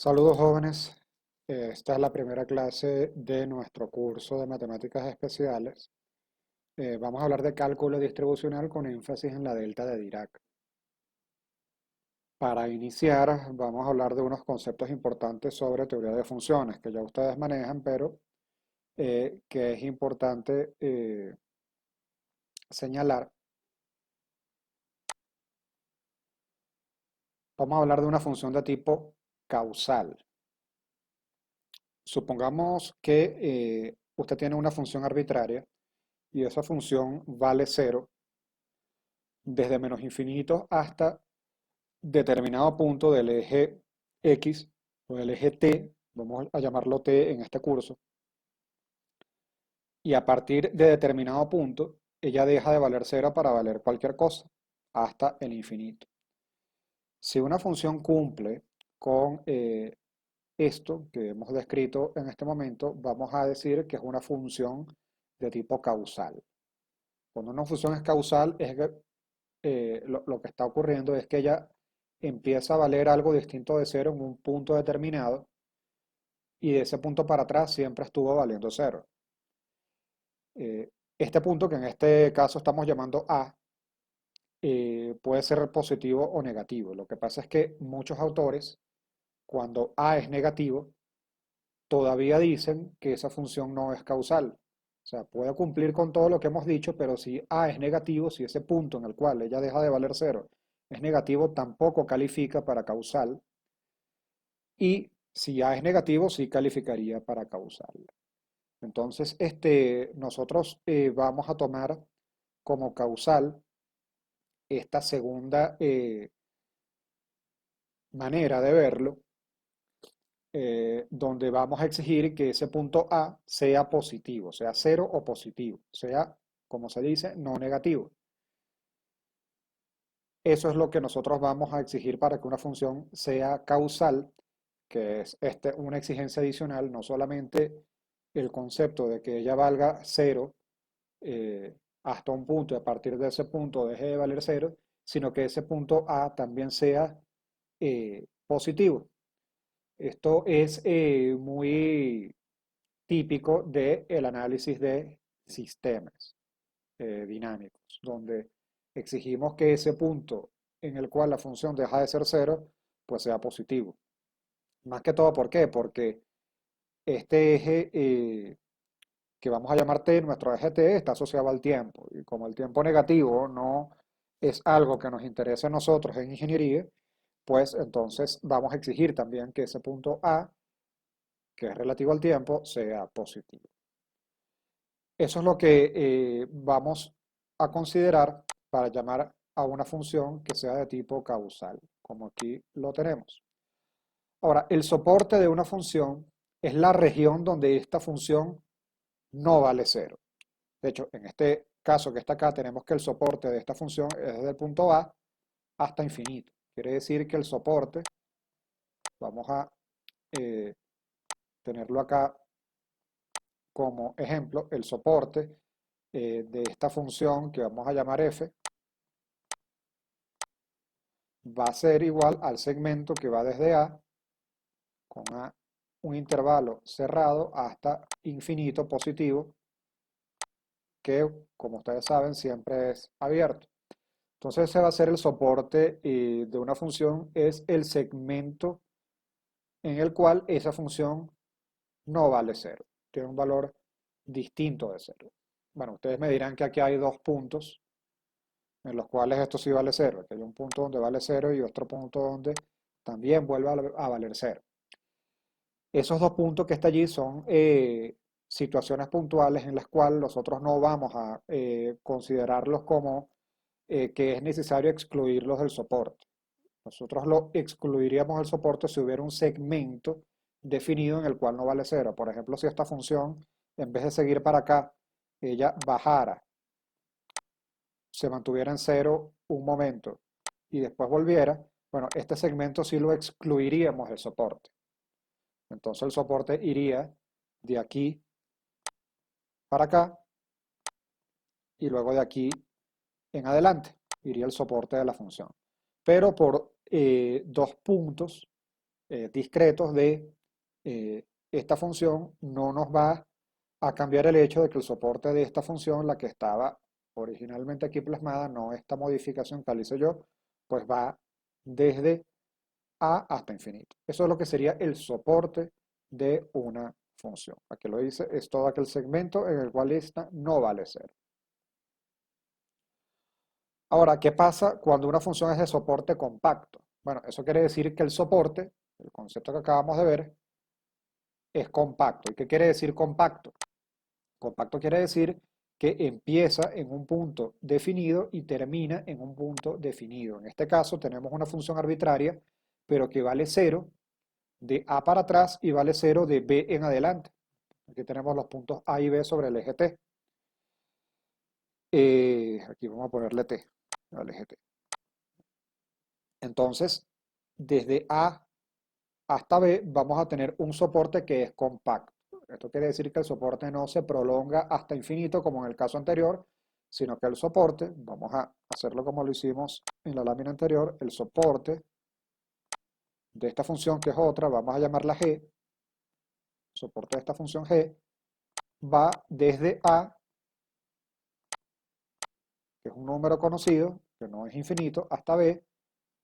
Saludos jóvenes, esta es la primera clase de nuestro curso de matemáticas especiales. Vamos a hablar de cálculo distribucional con énfasis en la delta de Dirac. Para iniciar, vamos a hablar de unos conceptos importantes sobre teoría de funciones que ya ustedes manejan, pero que es importante señalar. Vamos a hablar de una función de tipo causal. Supongamos que usted tiene una función arbitraria y esa función vale cero desde menos infinito hasta determinado punto del eje X o del eje T, vamos a llamarlo T en este curso, y a partir de determinado punto, ella deja de valer cero para valer cualquier cosa, hasta el infinito. Si una función cumple con esto que hemos descrito en este momento, vamos a decir que es una función de tipo causal. Cuando una función es causal, es que lo que está ocurriendo es que ella empieza a valer algo distinto de cero en un punto determinado y de ese punto para atrás siempre estuvo valiendo cero. Este punto que en este caso estamos llamando A puede ser positivo o negativo. Lo que pasa es que muchos autores, cuando A es negativo, todavía dicen que esa función no es causal. O sea, puede cumplir con todo lo que hemos dicho, pero si A es negativo, si ese punto en el cual ella deja de valer cero es negativo, tampoco califica para causal. Y si A es negativo, sí calificaría para causal. Entonces, nosotros vamos a tomar como causal esta segunda manera de verlo, donde vamos a exigir que ese punto A sea positivo, sea cero o positivo, sea, como se dice, no negativo. Eso es lo que nosotros vamos a exigir para que una función sea causal, que es una exigencia adicional, no solamente el concepto de que ella valga cero hasta un punto y a partir de ese punto deje de valer cero, sino que ese punto A también sea positivo. Esto es muy típico del análisis de sistemas dinámicos, donde exigimos que ese punto en el cual la función deja de ser cero, pues sea positivo. Más que todo, ¿por qué? Porque este eje que vamos a llamar T, nuestro eje T, está asociado al tiempo. Y como el tiempo negativo no es algo que nos interesa a nosotros en ingeniería, pues entonces vamos a exigir también que ese punto A, que es relativo al tiempo, sea positivo. Eso es lo que vamos a considerar para llamar a una función que sea de tipo causal, como aquí lo tenemos. Ahora, el soporte de una función es la región donde esta función no vale cero. De hecho, en este caso que está acá, tenemos que el soporte de esta función es desde el punto A hasta infinito. Quiere decir que el soporte, vamos a eh, tenerlo acá como ejemplo, el soporte de esta función que vamos a llamar f va a ser igual al segmento que va desde A con un intervalo cerrado hasta infinito positivo, que como ustedes saben siempre es abierto. Entonces ese va a ser el soporte de una función, es el segmento en el cual esa función no vale cero, tiene un valor distinto de cero. Bueno, ustedes me dirán que aquí hay dos puntos en los cuales esto sí vale cero, que hay un punto donde vale cero y otro punto donde también vuelve a valer cero. Esos dos puntos que está allí son situaciones puntuales en las cuales nosotros no vamos a considerarlos como que es necesario excluirlos del soporte. Nosotros lo excluiríamos del soporte si hubiera un segmento definido en el cual no vale cero. Por ejemplo, si esta función, en vez de seguir para acá, ella bajara, se mantuviera en cero un momento y después volviera, bueno, este segmento sí lo excluiríamos del soporte. Entonces el soporte iría de aquí para acá y luego de aquí en adelante iría el soporte de la función. Pero por dos puntos discretos de esta función no nos va a cambiar el hecho de que el soporte de esta función, la que estaba originalmente aquí plasmada, no esta modificación que hice yo, pues va desde A hasta infinito. Eso es lo que sería el soporte de una función. Aquí lo dice, es todo aquel segmento en el cual esta no vale cero. Ahora, ¿qué pasa cuando una función es de soporte compacto? Bueno, eso quiere decir que el soporte, el concepto que acabamos de ver, es compacto. ¿Y qué quiere decir compacto? Compacto quiere decir que empieza en un punto definido y termina en un punto definido. En este caso tenemos una función arbitraria, pero que vale cero de A para atrás y vale cero de B en adelante. Aquí tenemos los puntos A y B sobre el eje T. Aquí vamos a ponerle T al eje T. Entonces, desde A hasta B vamos a tener un soporte que es compacto. Esto quiere decir que el soporte no se prolonga hasta infinito como en el caso anterior, sino que el soporte, vamos a hacerlo como lo hicimos en la lámina anterior, el soporte de esta función que es otra, vamos a llamarla G, soporte de esta función G, va desde A, que es un número conocido, que no es infinito, hasta B,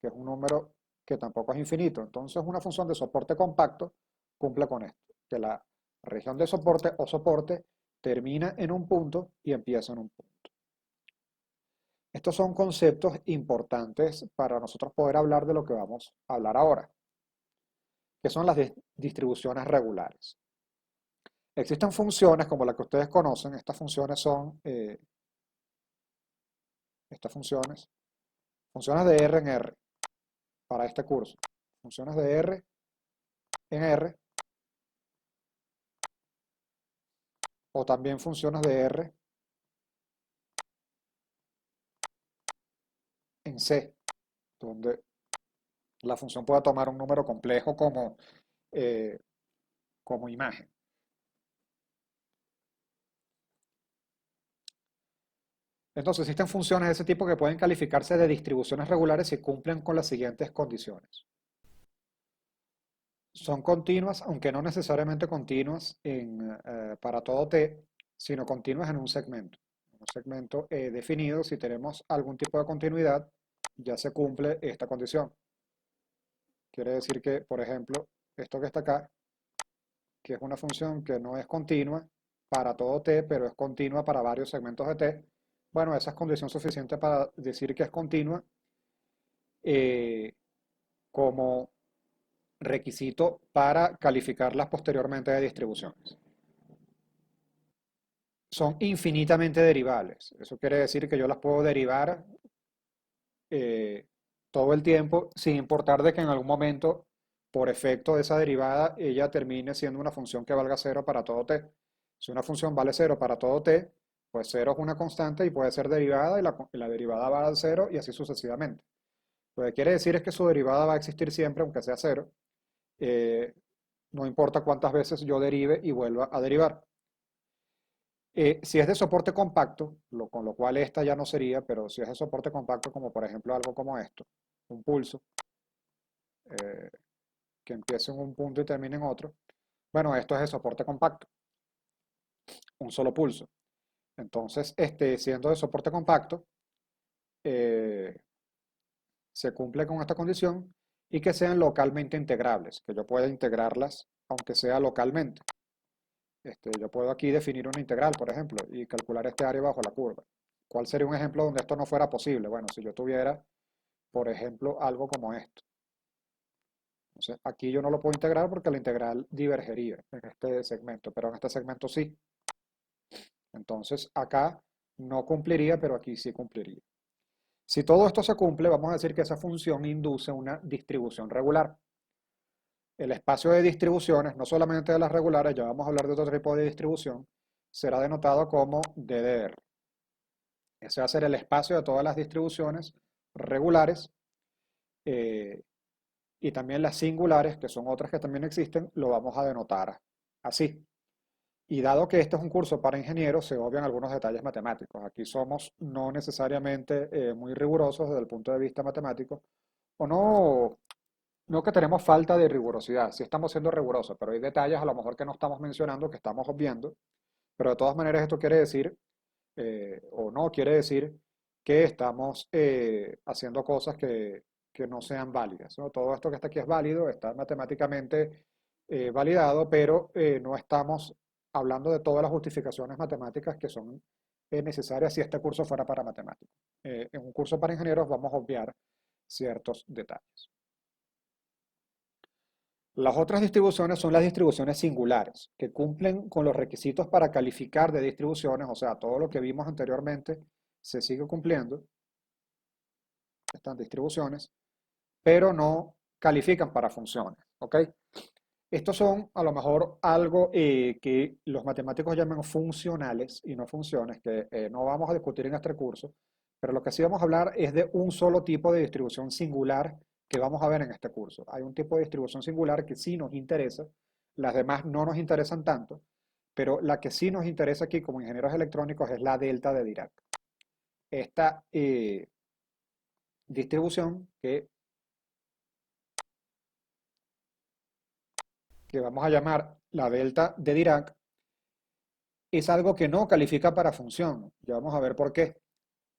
que es un número que tampoco es infinito. Entonces una función de soporte compacto cumple con esto, que la región de soporte o soporte termina en un punto y empieza en un punto. Estos son conceptos importantes para nosotros poder hablar de lo que vamos a hablar ahora, que son las distribuciones regulares. Existen funciones como la que ustedes conocen, estas funciones son funciones de R en R para este curso, funciones de R en R o también funciones de R en C, donde la función pueda tomar un número complejo eh, como imagen. Entonces existen funciones de ese tipo que pueden calificarse de distribuciones regulares si cumplen con las siguientes condiciones. Son continuas, aunque no necesariamente continuas para todo t, sino continuas en un segmento. En un segmento definido, si tenemos algún tipo de continuidad, ya se cumple esta condición. Quiere decir que, por ejemplo, esto que está acá, que es una función que no es continua para todo t, pero es continua para varios segmentos de t, bueno, esa es condición suficiente para decir que es continua eh, como requisito para calificarlas posteriormente de distribuciones. Son infinitamente derivables. Eso quiere decir que yo las puedo derivar eh, todo el tiempo sin importar de que en algún momento, por efecto de esa derivada, ella termine siendo una función que valga cero para todo t. Si una función vale cero para todo t, pues cero es una constante y puede ser derivada y la derivada va al cero y así sucesivamente. Lo que quiere decir es que su derivada va a existir siempre aunque sea cero. Eh, no importa cuántas veces yo derive y vuelva a derivar. Si es de soporte compacto, con lo cual esta ya no sería, pero si es de soporte compacto, como por ejemplo algo como esto, un pulso, eh, que empiece en un punto y termine en otro, bueno, esto es de soporte compacto, un solo pulso. Entonces, siendo de soporte compacto, eh, se cumple con esta condición y que sean localmente integrables, que yo pueda integrarlas aunque sea localmente. Yo puedo aquí definir una integral, por ejemplo, y calcular este área bajo la curva. ¿Cuál sería un ejemplo donde esto no fuera posible? Bueno, si yo tuviera, por ejemplo, algo como esto. Entonces, aquí yo no lo puedo integrar porque la integral divergería en este segmento, pero en este segmento sí. Entonces, acá no cumpliría, pero aquí sí cumpliría. Si todo esto se cumple, vamos a decir que esa función induce una distribución regular. El espacio de distribuciones, no solamente de las regulares, ya vamos a hablar de otro tipo de distribución, será denotado como DDR. Ese va a ser el espacio de todas las distribuciones regulares y también las singulares, que son otras que también existen, lo vamos a denotar así. Y dado que este es un curso para ingenieros, se obvian algunos detalles matemáticos. Aquí somos no necesariamente muy rigurosos desde el punto de vista matemático, o no, No que tenemos falta de rigurosidad, sí estamos siendo rigurosos, pero hay detalles a lo mejor que no estamos mencionando, que estamos obviando, pero de todas maneras esto quiere decir, o no quiere decir, que estamos haciendo cosas que no sean válidas, ¿no? Todo esto que está aquí es válido, está matemáticamente validado, pero no estamos hablando de todas las justificaciones matemáticas que son necesarias si este curso fuera para matemáticos. En un curso para ingenieros vamos a obviar ciertos detalles. Las otras distribuciones son las distribuciones singulares, que cumplen con los requisitos para calificar de distribuciones, o sea, todo lo que vimos anteriormente se sigue cumpliendo, estas distribuciones, pero no califican para funciones, ¿ok? Estos son a lo mejor algo que los matemáticos llaman funcionales y no funciones, que no vamos a discutir en este curso, pero lo que sí vamos a hablar es de un solo tipo de distribución singular que vamos a ver en este curso. Hay un tipo de distribución singular que sí nos interesa, las demás no nos interesan tanto, pero la que sí nos interesa aquí como ingenieros electrónicos es la delta de Dirac. Esta distribución que vamos a llamar la delta de Dirac es algo que no califica para función. Ya vamos a ver por qué,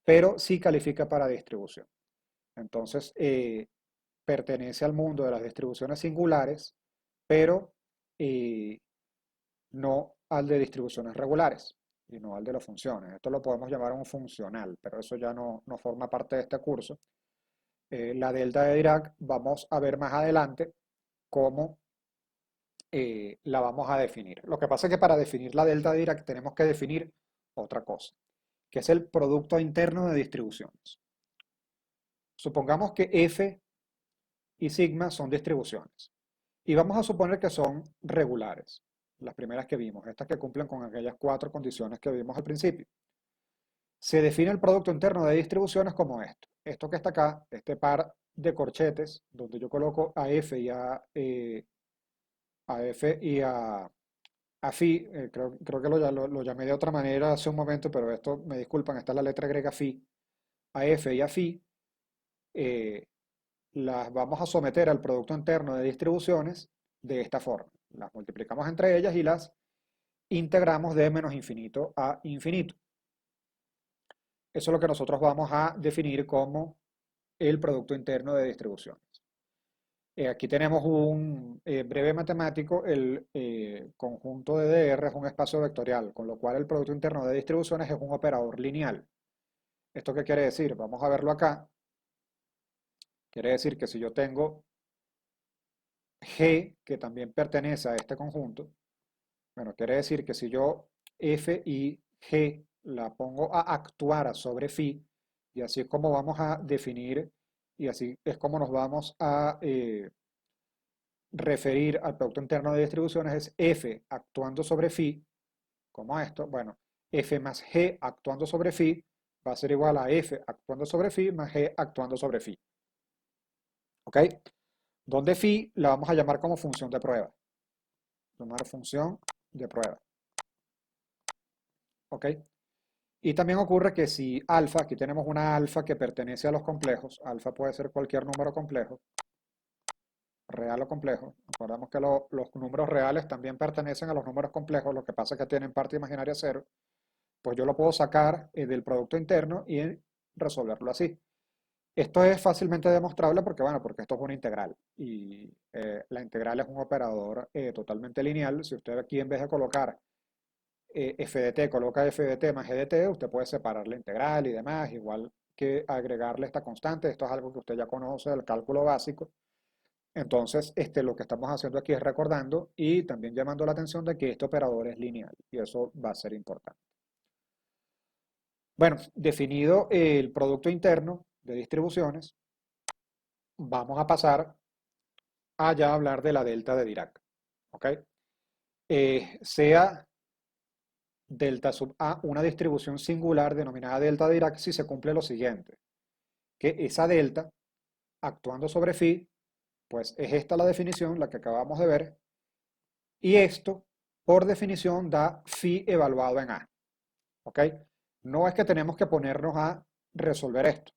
pero sí califica para distribución. Entonces, pertenece al mundo de las distribuciones singulares, pero eh, no al de distribuciones regulares y no al de las funciones. Esto lo podemos llamar un funcional, pero eso ya no forma parte de este curso. La delta de Dirac vamos a ver más adelante cómo la vamos a definir. Lo que pasa es que para definir la delta de Dirac tenemos que definir otra cosa, que es el producto interno de distribuciones. Supongamos que f y sigma son distribuciones y vamos a suponer que son regulares, las primeras que vimos, estas que cumplen con aquellas cuatro condiciones que vimos al principio. Se define el producto interno de distribuciones como esto. Esto que está acá, este par de corchetes, donde yo coloco a f y a f y a phi, creo que lo llamé de otra manera hace un momento, pero esto, me disculpan, esta es la letra griega phi, a f y a phi, eh, las vamos a someter al producto interno de distribuciones de esta forma. Las multiplicamos entre ellas y las integramos de menos infinito a infinito. Eso es lo que nosotros vamos a definir como el producto interno de distribuciones. Aquí tenemos un breve matemático, el conjunto de DR es un espacio vectorial, con lo cual el producto interno de distribuciones es un operador lineal. ¿Esto qué quiere decir? Vamos a verlo acá. Quiere decir que si yo tengo G, que también pertenece a este conjunto, bueno, quiere decir que si yo F y G la pongo a actuar sobre phi, y así es como vamos a definir, y así es como nos vamos a referir al producto interno de distribuciones, es F actuando sobre phi, como esto, bueno, F más G actuando sobre phi va a ser igual a F actuando sobre phi más G actuando sobre phi. ¿Ok? Donde phi la vamos a llamar como función de prueba. Llamar función de prueba. ¿Ok? Y también ocurre que si alfa, aquí tenemos una alfa que pertenece a los complejos, alfa puede ser cualquier número complejo, real o complejo. Recordamos que los números reales también pertenecen a los números complejos, lo que pasa es que tienen parte imaginaria cero. Pues yo lo puedo sacar del producto interno y resolverlo así. Esto es fácilmente demostrable porque, bueno, porque esto es una integral y la integral es un operador totalmente lineal. Si usted aquí en vez de colocar f de t coloca f de t más g de t, usted puede separar la integral y demás, igual que agregarle esta constante. Esto es algo que usted ya conoce del cálculo básico. Entonces, lo que estamos haciendo aquí es recordando y también llamando la atención de que este operador es lineal y eso va a ser importante. Bueno, definido el producto interno de distribuciones, vamos a pasar a ya hablar de la delta de Dirac. ¿Ok? Sea delta sub A una distribución singular denominada delta de Dirac si se cumple lo siguiente, que esa delta, actuando sobre phi, pues es esta la definición, la que acabamos de ver, y esto, por definición, da phi evaluado en A. ¿Ok? No es que tenemos que ponernos a resolver esto.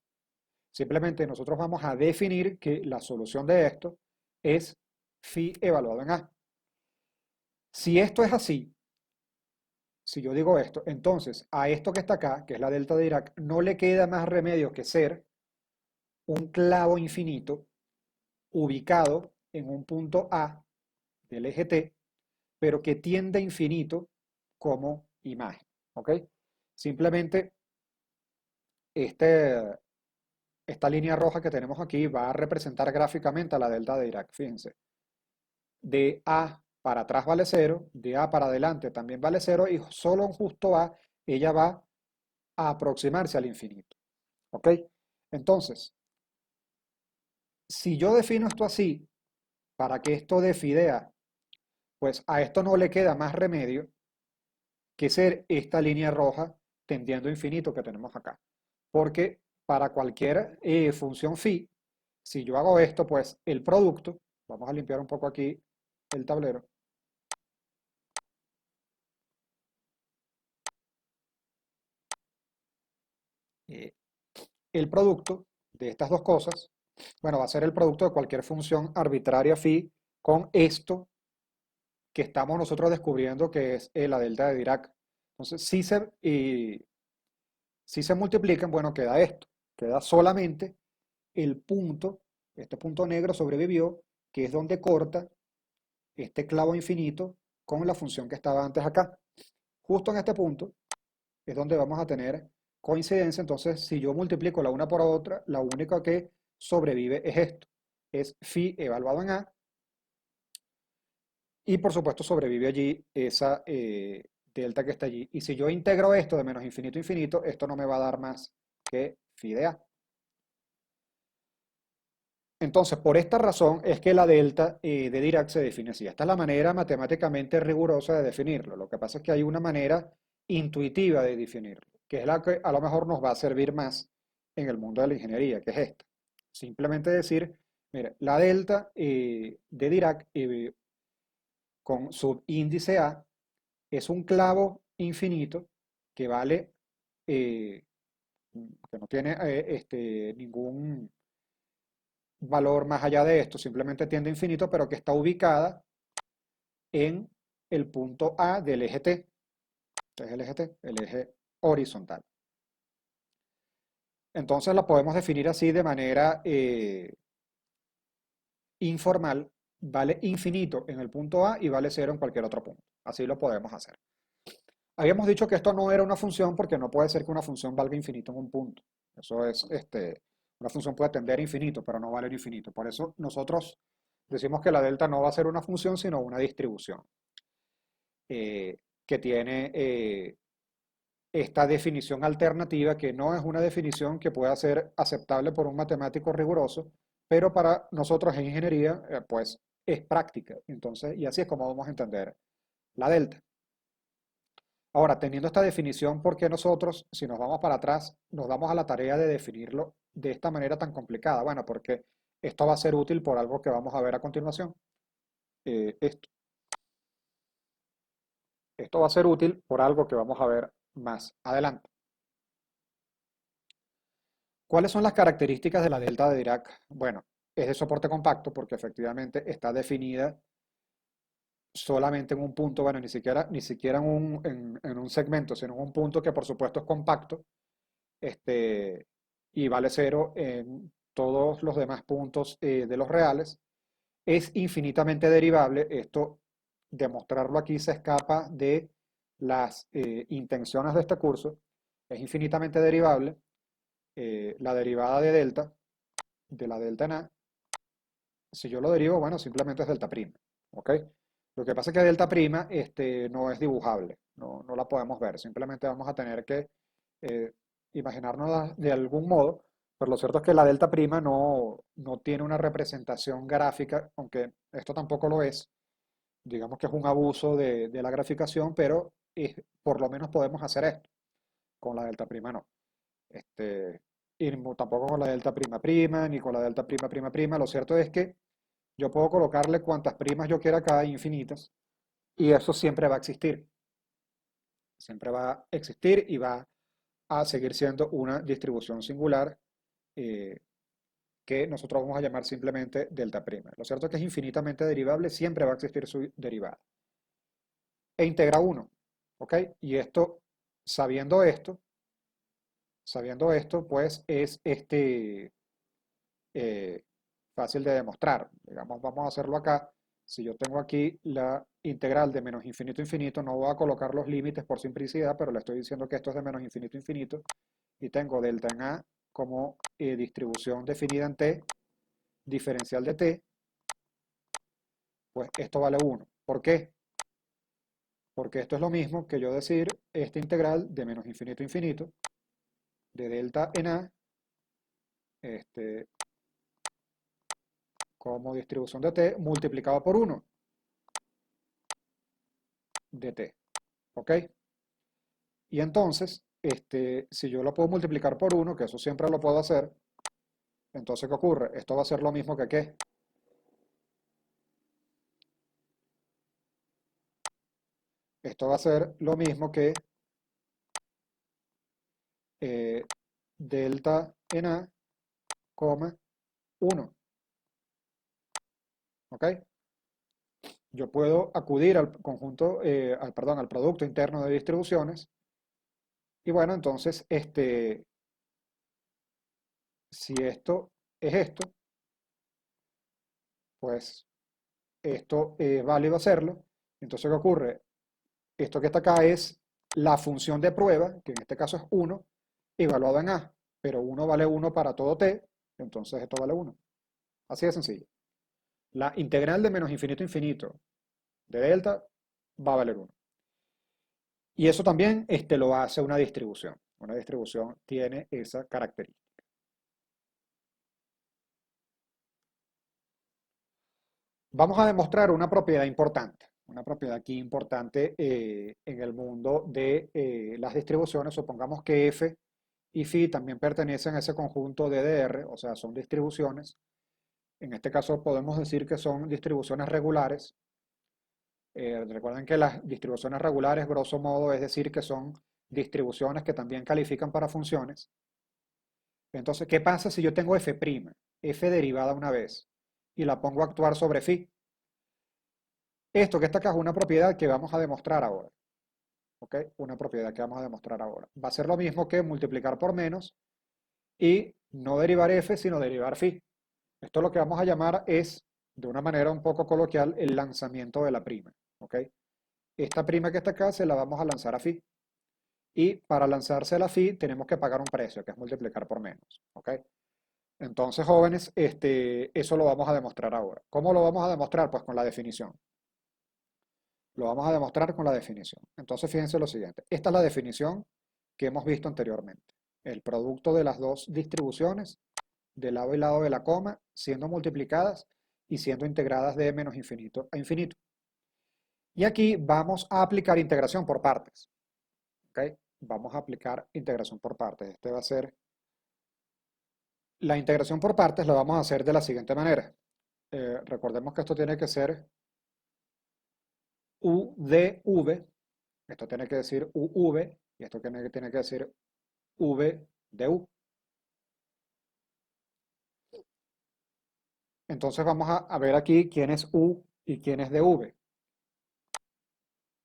Simplemente nosotros vamos a definir que la solución de esto es phi evaluado en A. Si esto es así, si yo digo esto, entonces a esto que está acá, que es la delta de Dirac, no le queda más remedio que ser un clavo infinito ubicado en un punto A del eje T, pero que tiende a infinito como imagen. ¿Ok? Simplemente este, esta línea roja que tenemos aquí va a representar gráficamente a la delta de Dirac. Fíjense, de A para atrás vale 0, de A para adelante también vale 0 y solo en justo A ella va a aproximarse al infinito. ¿Ok? Entonces, si yo defino esto así, para que esto dé fidea, pues a esto no le queda más remedio que ser esta línea roja tendiendo a infinito que tenemos acá. Porque para cualquier función phi, si yo hago esto, pues el producto, vamos a limpiar un poco aquí el tablero, eh, el producto de estas dos cosas, bueno, va a ser el producto de cualquier función arbitraria phi con esto que estamos nosotros descubriendo que es la delta de Dirac. Entonces, si se multiplican, bueno, queda esto, queda solamente el punto, este punto negro sobrevivió, que es donde corta este clavo infinito con la función que estaba antes acá. Justo en este punto es donde vamos a tener coincidencia, entonces si yo multiplico la una por otra, la única que sobrevive es esto, es phi evaluado en A, y por supuesto sobrevive allí esa delta que está allí. Y si yo integro esto de menos infinito a infinito, esto no me va a dar más que phi de A. Entonces, por esta razón es que la delta de Dirac se define así. Esta es la manera matemáticamente rigurosa de definirlo. Lo que pasa es que hay una manera intuitiva de definirlo, que es la que a lo mejor nos va a servir más en el mundo de la ingeniería, que es esta. Simplemente decir, mira, la delta de Dirac con subíndice A es un clavo infinito que vale, que no tiene ningún valor más allá de esto, simplemente tiende a infinito, pero que está ubicada en el punto A del eje T. Este es el eje T, el eje horizontal. Entonces la podemos definir así de manera informal. Vale infinito en el punto A y vale cero en cualquier otro punto. Así lo podemos hacer. Habíamos dicho que esto no era una función porque no puede ser que una función valga infinito en un punto. Eso es, una función puede tender a infinito, pero no valer infinito. Por eso nosotros decimos que la delta no va a ser una función, sino una distribución eh, que tiene esta definición alternativa, que no es una definición que pueda ser aceptable por un matemático riguroso, pero para nosotros en ingeniería, pues es práctica. Entonces, y así es como vamos a entender la delta. Ahora, teniendo esta definición, ¿por qué nosotros, si nos vamos para atrás, nos damos a la tarea de definirlo de esta manera tan complicada? Bueno, porque esto va a ser útil por algo que vamos a ver a continuación. Esto. Esto va a ser útil por algo que vamos a ver más adelante. ¿Cuáles son las características de la delta de Dirac? Bueno, es de soporte compacto porque efectivamente está definida solamente en un punto, bueno, ni siquiera en un segmento, sino en un punto que por supuesto es compacto, este, y vale cero en todos los demás puntos de los reales. Es infinitamente derivable. Esto, demostrarlo aquí se escapa de las intenciones de este curso. Es infinitamente derivable. La derivada de delta, de la delta en A, si yo lo derivo, bueno, simplemente es delta prima. ¿Ok? Lo que pasa es que delta prima no es dibujable, no la podemos ver, simplemente vamos a tener que eh, imaginárnosla de algún modo, pero lo cierto es que la delta prima no tiene una representación gráfica, aunque esto tampoco lo es, digamos que es un abuso de la graficación, pero por lo menos podemos hacer esto, con la delta prima no. Este, y tampoco con la delta prima prima, ni con la delta prima prima prima, lo cierto es que yo puedo colocarle cuantas primas yo quiera acá, infinitas, y eso siempre va a existir. Siempre va a existir y va a seguir siendo una distribución singular eh, que nosotros vamos a llamar simplemente delta prima. Lo cierto es que es infinitamente derivable, siempre va a existir su derivada. E integra 1, ¿ok? Y esto, sabiendo esto, pues es eh, fácil de demostrar. Digamos, vamos a hacerlo acá. Si yo tengo aquí la integral de menos infinito a infinito, no voy a colocar los límites por simplicidad, pero le estoy diciendo que esto es de menos infinito a infinito. Y tengo delta en A como distribución definida en T, diferencial de T, pues esto vale 1. ¿Por qué? Porque esto es lo mismo que yo decir esta integral de menos infinito a infinito, de delta en A, este, como distribución de T, multiplicado por 1 de T. ¿Ok? Y entonces, si yo lo puedo multiplicar por 1, que eso siempre lo puedo hacer, entonces ¿qué ocurre? Esto va a ser lo mismo que ¿qué? Esto va a ser lo mismo que eh, delta en A, coma 1. ¿Ok? Yo puedo acudir al conjunto, perdón, al producto interno de distribuciones. Y bueno, entonces, si esto es esto, pues esto es válido hacerlo. Entonces, ¿qué ocurre? Esto que está acá es la función de prueba, que en este caso es 1, evaluado en A. Pero 1 vale 1 para todo t, entonces esto vale 1. Así de sencillo. La integral de menos infinito a infinito de delta va a valer 1. Y eso también lo hace una distribución. Una distribución tiene esa característica. Vamos a demostrar una propiedad importante. Una propiedad aquí importante en el mundo de las distribuciones. Supongamos que f y phi también pertenecen a ese conjunto de DDR, o sea, son distribuciones. En este caso podemos decir que son distribuciones regulares. Recuerden que las distribuciones regulares, grosso modo, es decir, que son distribuciones que también califican para funciones. Entonces, ¿qué pasa si yo tengo f', f derivada una vez, y la pongo a actuar sobre phi? Esto que está acá es una propiedad que vamos a demostrar ahora. ¿Ok? Una propiedad que vamos a demostrar ahora. Va a ser lo mismo que multiplicar por menos y no derivar f, sino derivar phi. Esto lo que vamos a llamar es, de una manera un poco coloquial, el lanzamiento de la prima. ¿Ok? Esta prima que está acá se la vamos a lanzar a phi. Y para lanzársela a phi tenemos que pagar un precio, que es multiplicar por menos. ¿Ok? Entonces, jóvenes, eso lo vamos a demostrar ahora. ¿Cómo lo vamos a demostrar? Pues con la definición. Lo vamos a demostrar con la definición. Entonces, fíjense lo siguiente. Esta es la definición que hemos visto anteriormente. El producto de las dos distribuciones, de lado y lado de la coma, siendo multiplicadas y siendo integradas de menos infinito a infinito. Y aquí vamos a aplicar integración por partes. ¿Ok? Vamos a aplicar integración por partes. Este va a ser... La integración por partes la vamos a hacer de la siguiente manera. Recordemos que esto tiene que ser u de v, esto tiene que decir uv, y esto tiene que decir v de u. Entonces vamos a ver aquí quién es u y quién es de v.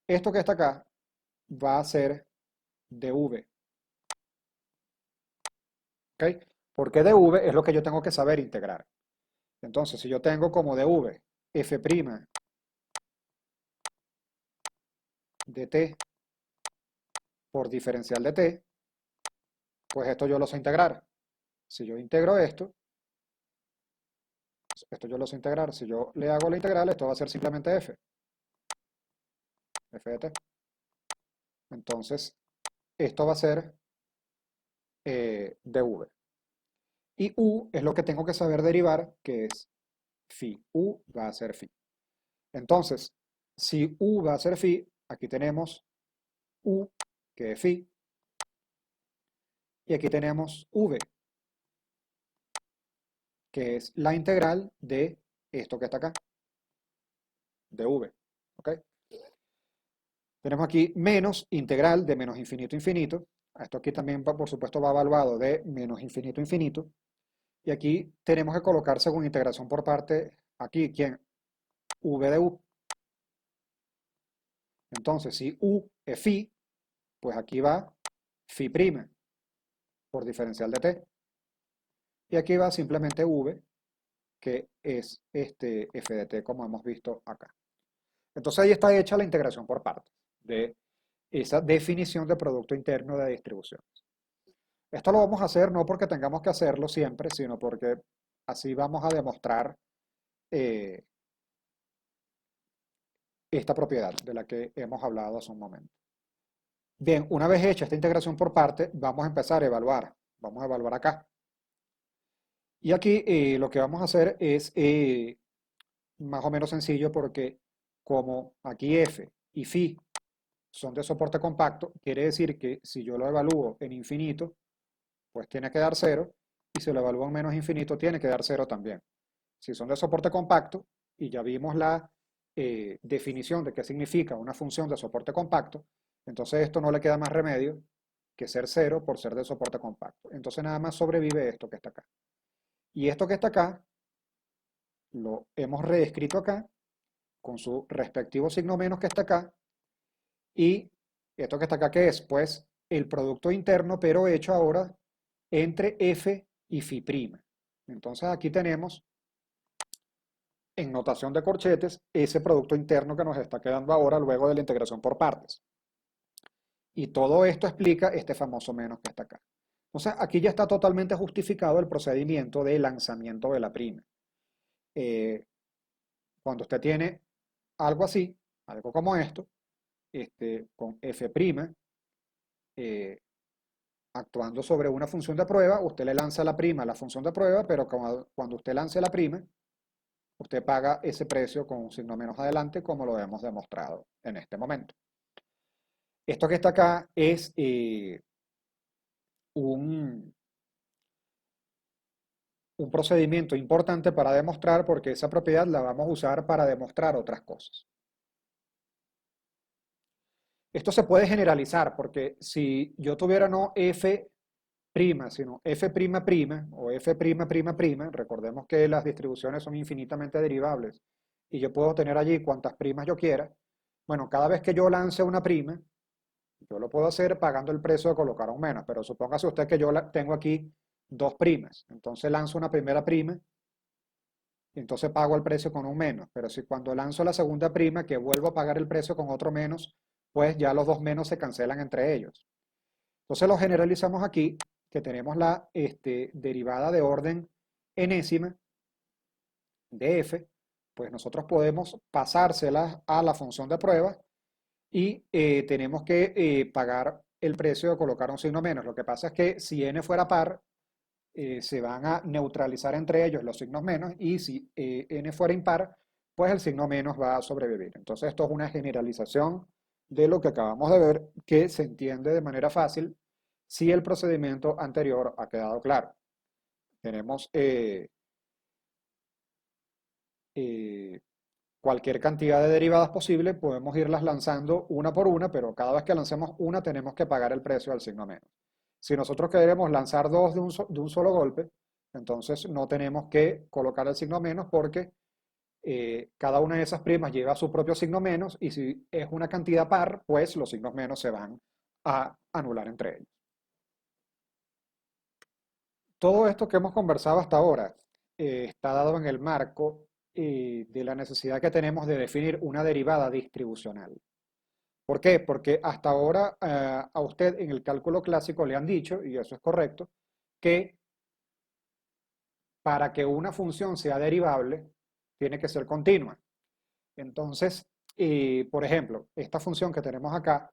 Esto que está acá va a ser de v. ¿Ok? Porque de v es lo que yo tengo que saber integrar. Entonces, si yo tengo como de v f' de t por diferencial de t, pues esto yo lo sé integrar. Si yo integro esto yo lo sé integrar. Si yo le hago la integral, esto va a ser simplemente f de t. Entonces, esto va a ser dv. Y u es lo que tengo que saber derivar, que es phi. U va a ser phi. Entonces, si u va a ser phi, aquí tenemos u, que es phi, y aquí tenemos v, que es la integral de esto que está acá, de v. ¿Ok? Tenemos aquí menos integral de menos infinito a infinito. Esto aquí también, por supuesto, va evaluado de menos infinito a infinito. Y aquí tenemos que colocar según integración por parte, aquí, ¿quién? V de U. Entonces, si U es phi, pues aquí va phi' por diferencial de t. Y aquí va simplemente V, que es este f de t, como hemos visto acá. Entonces ahí está hecha la integración por partes de esa definición de producto interno de distribución. Esto lo vamos a hacer no porque tengamos que hacerlo siempre, sino porque así vamos a demostrar eh, esta propiedad de la que hemos hablado hace un momento. Bien, una vez hecha esta integración por parte, vamos a empezar a evaluar. Vamos a evaluar acá. Y aquí lo que vamos a hacer es más o menos sencillo porque como aquí f y phi son de soporte compacto, quiere decir que si yo lo evalúo en infinito, pues tiene que dar 0, y si lo evalúo en menos infinito, tiene que dar 0 también. Si son de soporte compacto, y ya vimos la definición de qué significa una función de soporte compacto, entonces esto no le queda más remedio que ser 0 por ser de soporte compacto. Entonces nada más sobrevive esto que está acá. Y esto que está acá, lo hemos reescrito acá, con su respectivo signo menos que está acá, y esto que está acá, ¿qué es? Pues el producto interno, pero hecho ahora entre f y phi'. Entonces aquí tenemos, en notación de corchetes, ese producto interno que nos está quedando ahora luego de la integración por partes. Y todo esto explica este famoso menos que está acá. Entonces aquí ya está totalmente justificado el procedimiento de lanzamiento de la prima. Cuando usted tiene algo así, algo como esto, con f', eh, actuando sobre una función de prueba, usted le lanza la prima a la función de prueba, pero cuando usted lance la prima, usted paga ese precio con un signo menos adelante, como lo hemos demostrado en este momento. Esto que está acá es un, un procedimiento importante para demostrar, porque esa propiedad la vamos a usar para demostrar otras cosas. Esto se puede generalizar, porque si yo tuviera no f', sino f'' o f''', recordemos que las distribuciones son infinitamente derivables y yo puedo tener allí cuantas primas yo quiera. Bueno, cada vez que yo lance una prima, yo lo puedo hacer pagando el precio de colocar un menos, pero supóngase usted que yo tengo aquí dos primas, entonces lanzo una primera prima y entonces pago el precio con un menos, pero si cuando lanzo la segunda prima que vuelvo a pagar el precio con otro menos, pues ya los dos menos se cancelan entre ellos. Entonces lo generalizamos aquí, que tenemos la derivada de orden enésima de f, pues nosotros podemos pasárselas a la función de prueba y tenemos que pagar el precio de colocar un signo menos. Lo que pasa es que si n fuera par, se van a neutralizar entre ellos los signos menos, y si n fuera impar, pues el signo menos va a sobrevivir. Entonces esto es una generalización de lo que acabamos de ver, que se entiende de manera fácil si el procedimiento anterior ha quedado claro. Tenemos eh, cualquier cantidad de derivadas posible, podemos irlas lanzando una por una, pero cada vez que lancemos una tenemos que pagar el precio al signo menos. Si nosotros queremos lanzar dos de un solo golpe, entonces no tenemos que colocar el signo menos, porque cada una de esas primas lleva su propio signo menos, y si es una cantidad par, pues los signos menos se van a anular entre ellos. Todo esto que hemos conversado hasta ahora está dado en el marco de la necesidad que tenemos de definir una derivada distribucional. ¿Por qué? Porque hasta ahora a usted en el cálculo clásico le han dicho, y eso es correcto, que para que una función sea derivable tiene que ser continua. Entonces, por ejemplo, esta función que tenemos acá,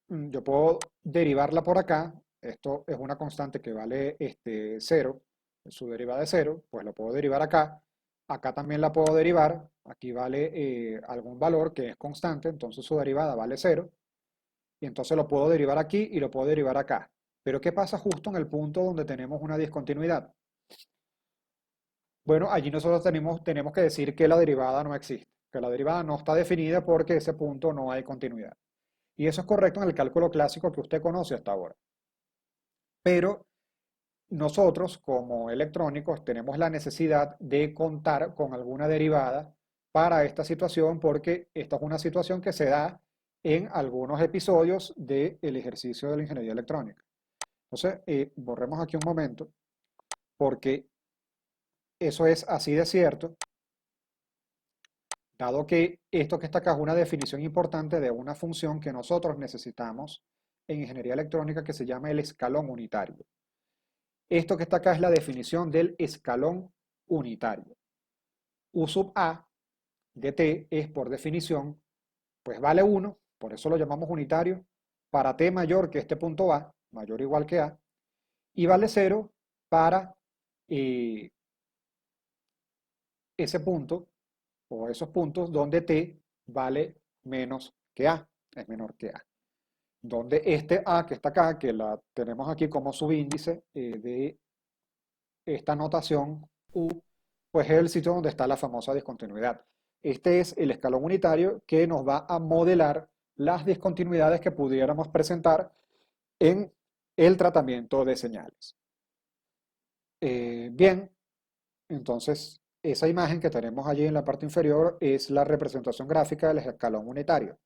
yo puedo derivarla por acá. Esto es una constante que vale 0, su derivada es 0, pues lo puedo derivar acá. Acá también la puedo derivar, aquí vale algún valor que es constante, entonces su derivada vale 0, y entonces lo puedo derivar aquí y lo puedo derivar acá. Pero ¿qué pasa justo en el punto donde tenemos una discontinuidad? Bueno, allí nosotros tenemos que decir que la derivada no existe, que la derivada no está definida porque ese punto no hay continuidad. Y eso es correcto en el cálculo clásico que usted conoce hasta ahora. Pero nosotros, como electrónicos, tenemos la necesidad de contar con alguna derivada para esta situación porque esta es una situación que se da en algunos episodios del ejercicio de la ingeniería electrónica. Entonces, borremos aquí un momento porque eso es así de cierto, dado que esto que está acá es una definición importante de una función que nosotros necesitamos en ingeniería electrónica que se llama el escalón unitario. Esto que está acá es la definición del escalón unitario. U sub A de t es por definición, pues vale 1, por eso lo llamamos unitario, para t mayor que este punto A, mayor o igual que A, y vale 0 para ese punto o esos puntos donde t vale menos que A, es menor que A. Donde este A que está acá, que la tenemos aquí como subíndice de esta notación U, pues es el sitio donde está la famosa discontinuidad. Este es el escalón unitario que nos va a modelar las discontinuidades que pudiéramos presentar en el tratamiento de señales. Bien, entonces esa imagen que tenemos allí en la parte inferior es la representación gráfica del escalón unitario.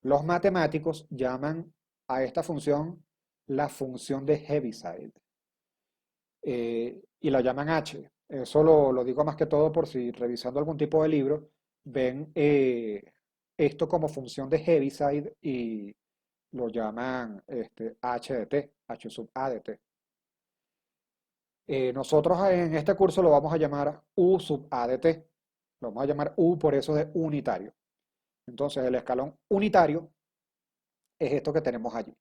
Los matemáticos llaman a esta función la función de Heaviside. Y la llaman H. Eso lo digo más que todo por si revisando algún tipo de libro ven esto como función de Heaviside y lo llaman H de t, H sub A de t. Nosotros en este curso lo vamos a llamar U sub A de t. Lo vamos a llamar U por eso de unitario. Entonces el escalón unitario es esto que tenemos allí.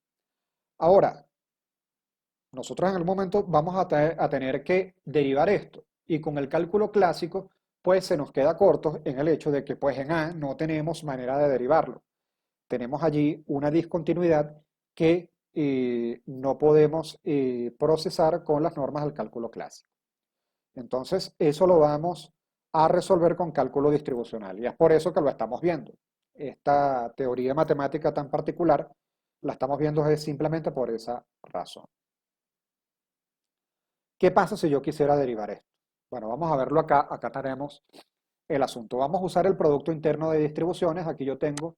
Ahora, nosotros en el momento vamos a tener que derivar esto. Y con el cálculo clásico, pues se nos queda corto en el hecho de que pues en A no tenemos manera de derivarlo. Tenemos allí una discontinuidad que no podemos procesar con las normas del cálculo clásico. Entonces, eso lo vamos a resolver con cálculo distribucional. Y es por eso que lo estamos viendo. Esta teoría matemática tan particular la estamos viendo simplemente por esa razón. ¿Qué pasa si yo quisiera derivar esto? Bueno, vamos a verlo acá. Acá tenemos el asunto. Vamos a usar el producto interno de distribuciones. Aquí yo tengo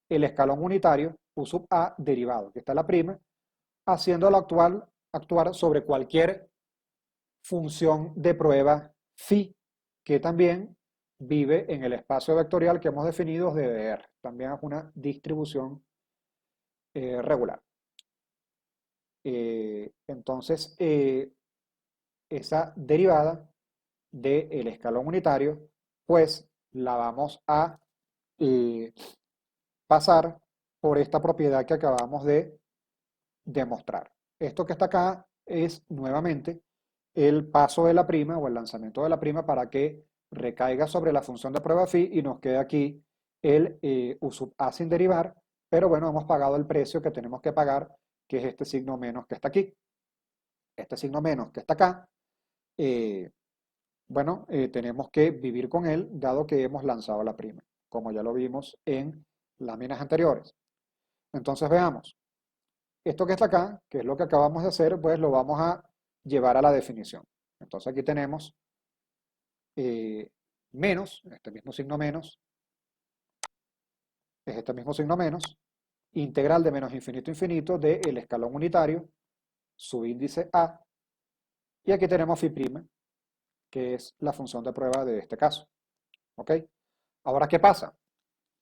el escalón unitario, U sub A derivado, que está la prima, haciéndolo actuar sobre cualquier función de prueba phi, que también vive en el espacio vectorial que hemos definido de DR. También es una distribución regular. Entonces, esa derivada del escalón unitario, pues la vamos a pasar por esta propiedad que acabamos de demostrar. Esto que está acá es nuevamente el paso de la prima o el lanzamiento de la prima para que recaiga sobre la función de prueba phi y nos quede aquí el U sub A sin derivar, pero bueno, hemos pagado el precio que tenemos que pagar, que es este signo menos que está aquí. Este signo menos que está acá, bueno, tenemos que vivir con él, dado que hemos lanzado la prima, como ya lo vimos en láminas anteriores. Entonces veamos, esto que está acá, que es lo que acabamos de hacer, pues lo vamos a llevar a la definición. Entonces aquí tenemos menos, este mismo signo menos, es este mismo signo menos, integral de menos infinito a infinito del escalón unitario, subíndice A, y aquí tenemos phi prima, que es la función de prueba de este caso. ¿Ok? Ahora, ¿qué pasa?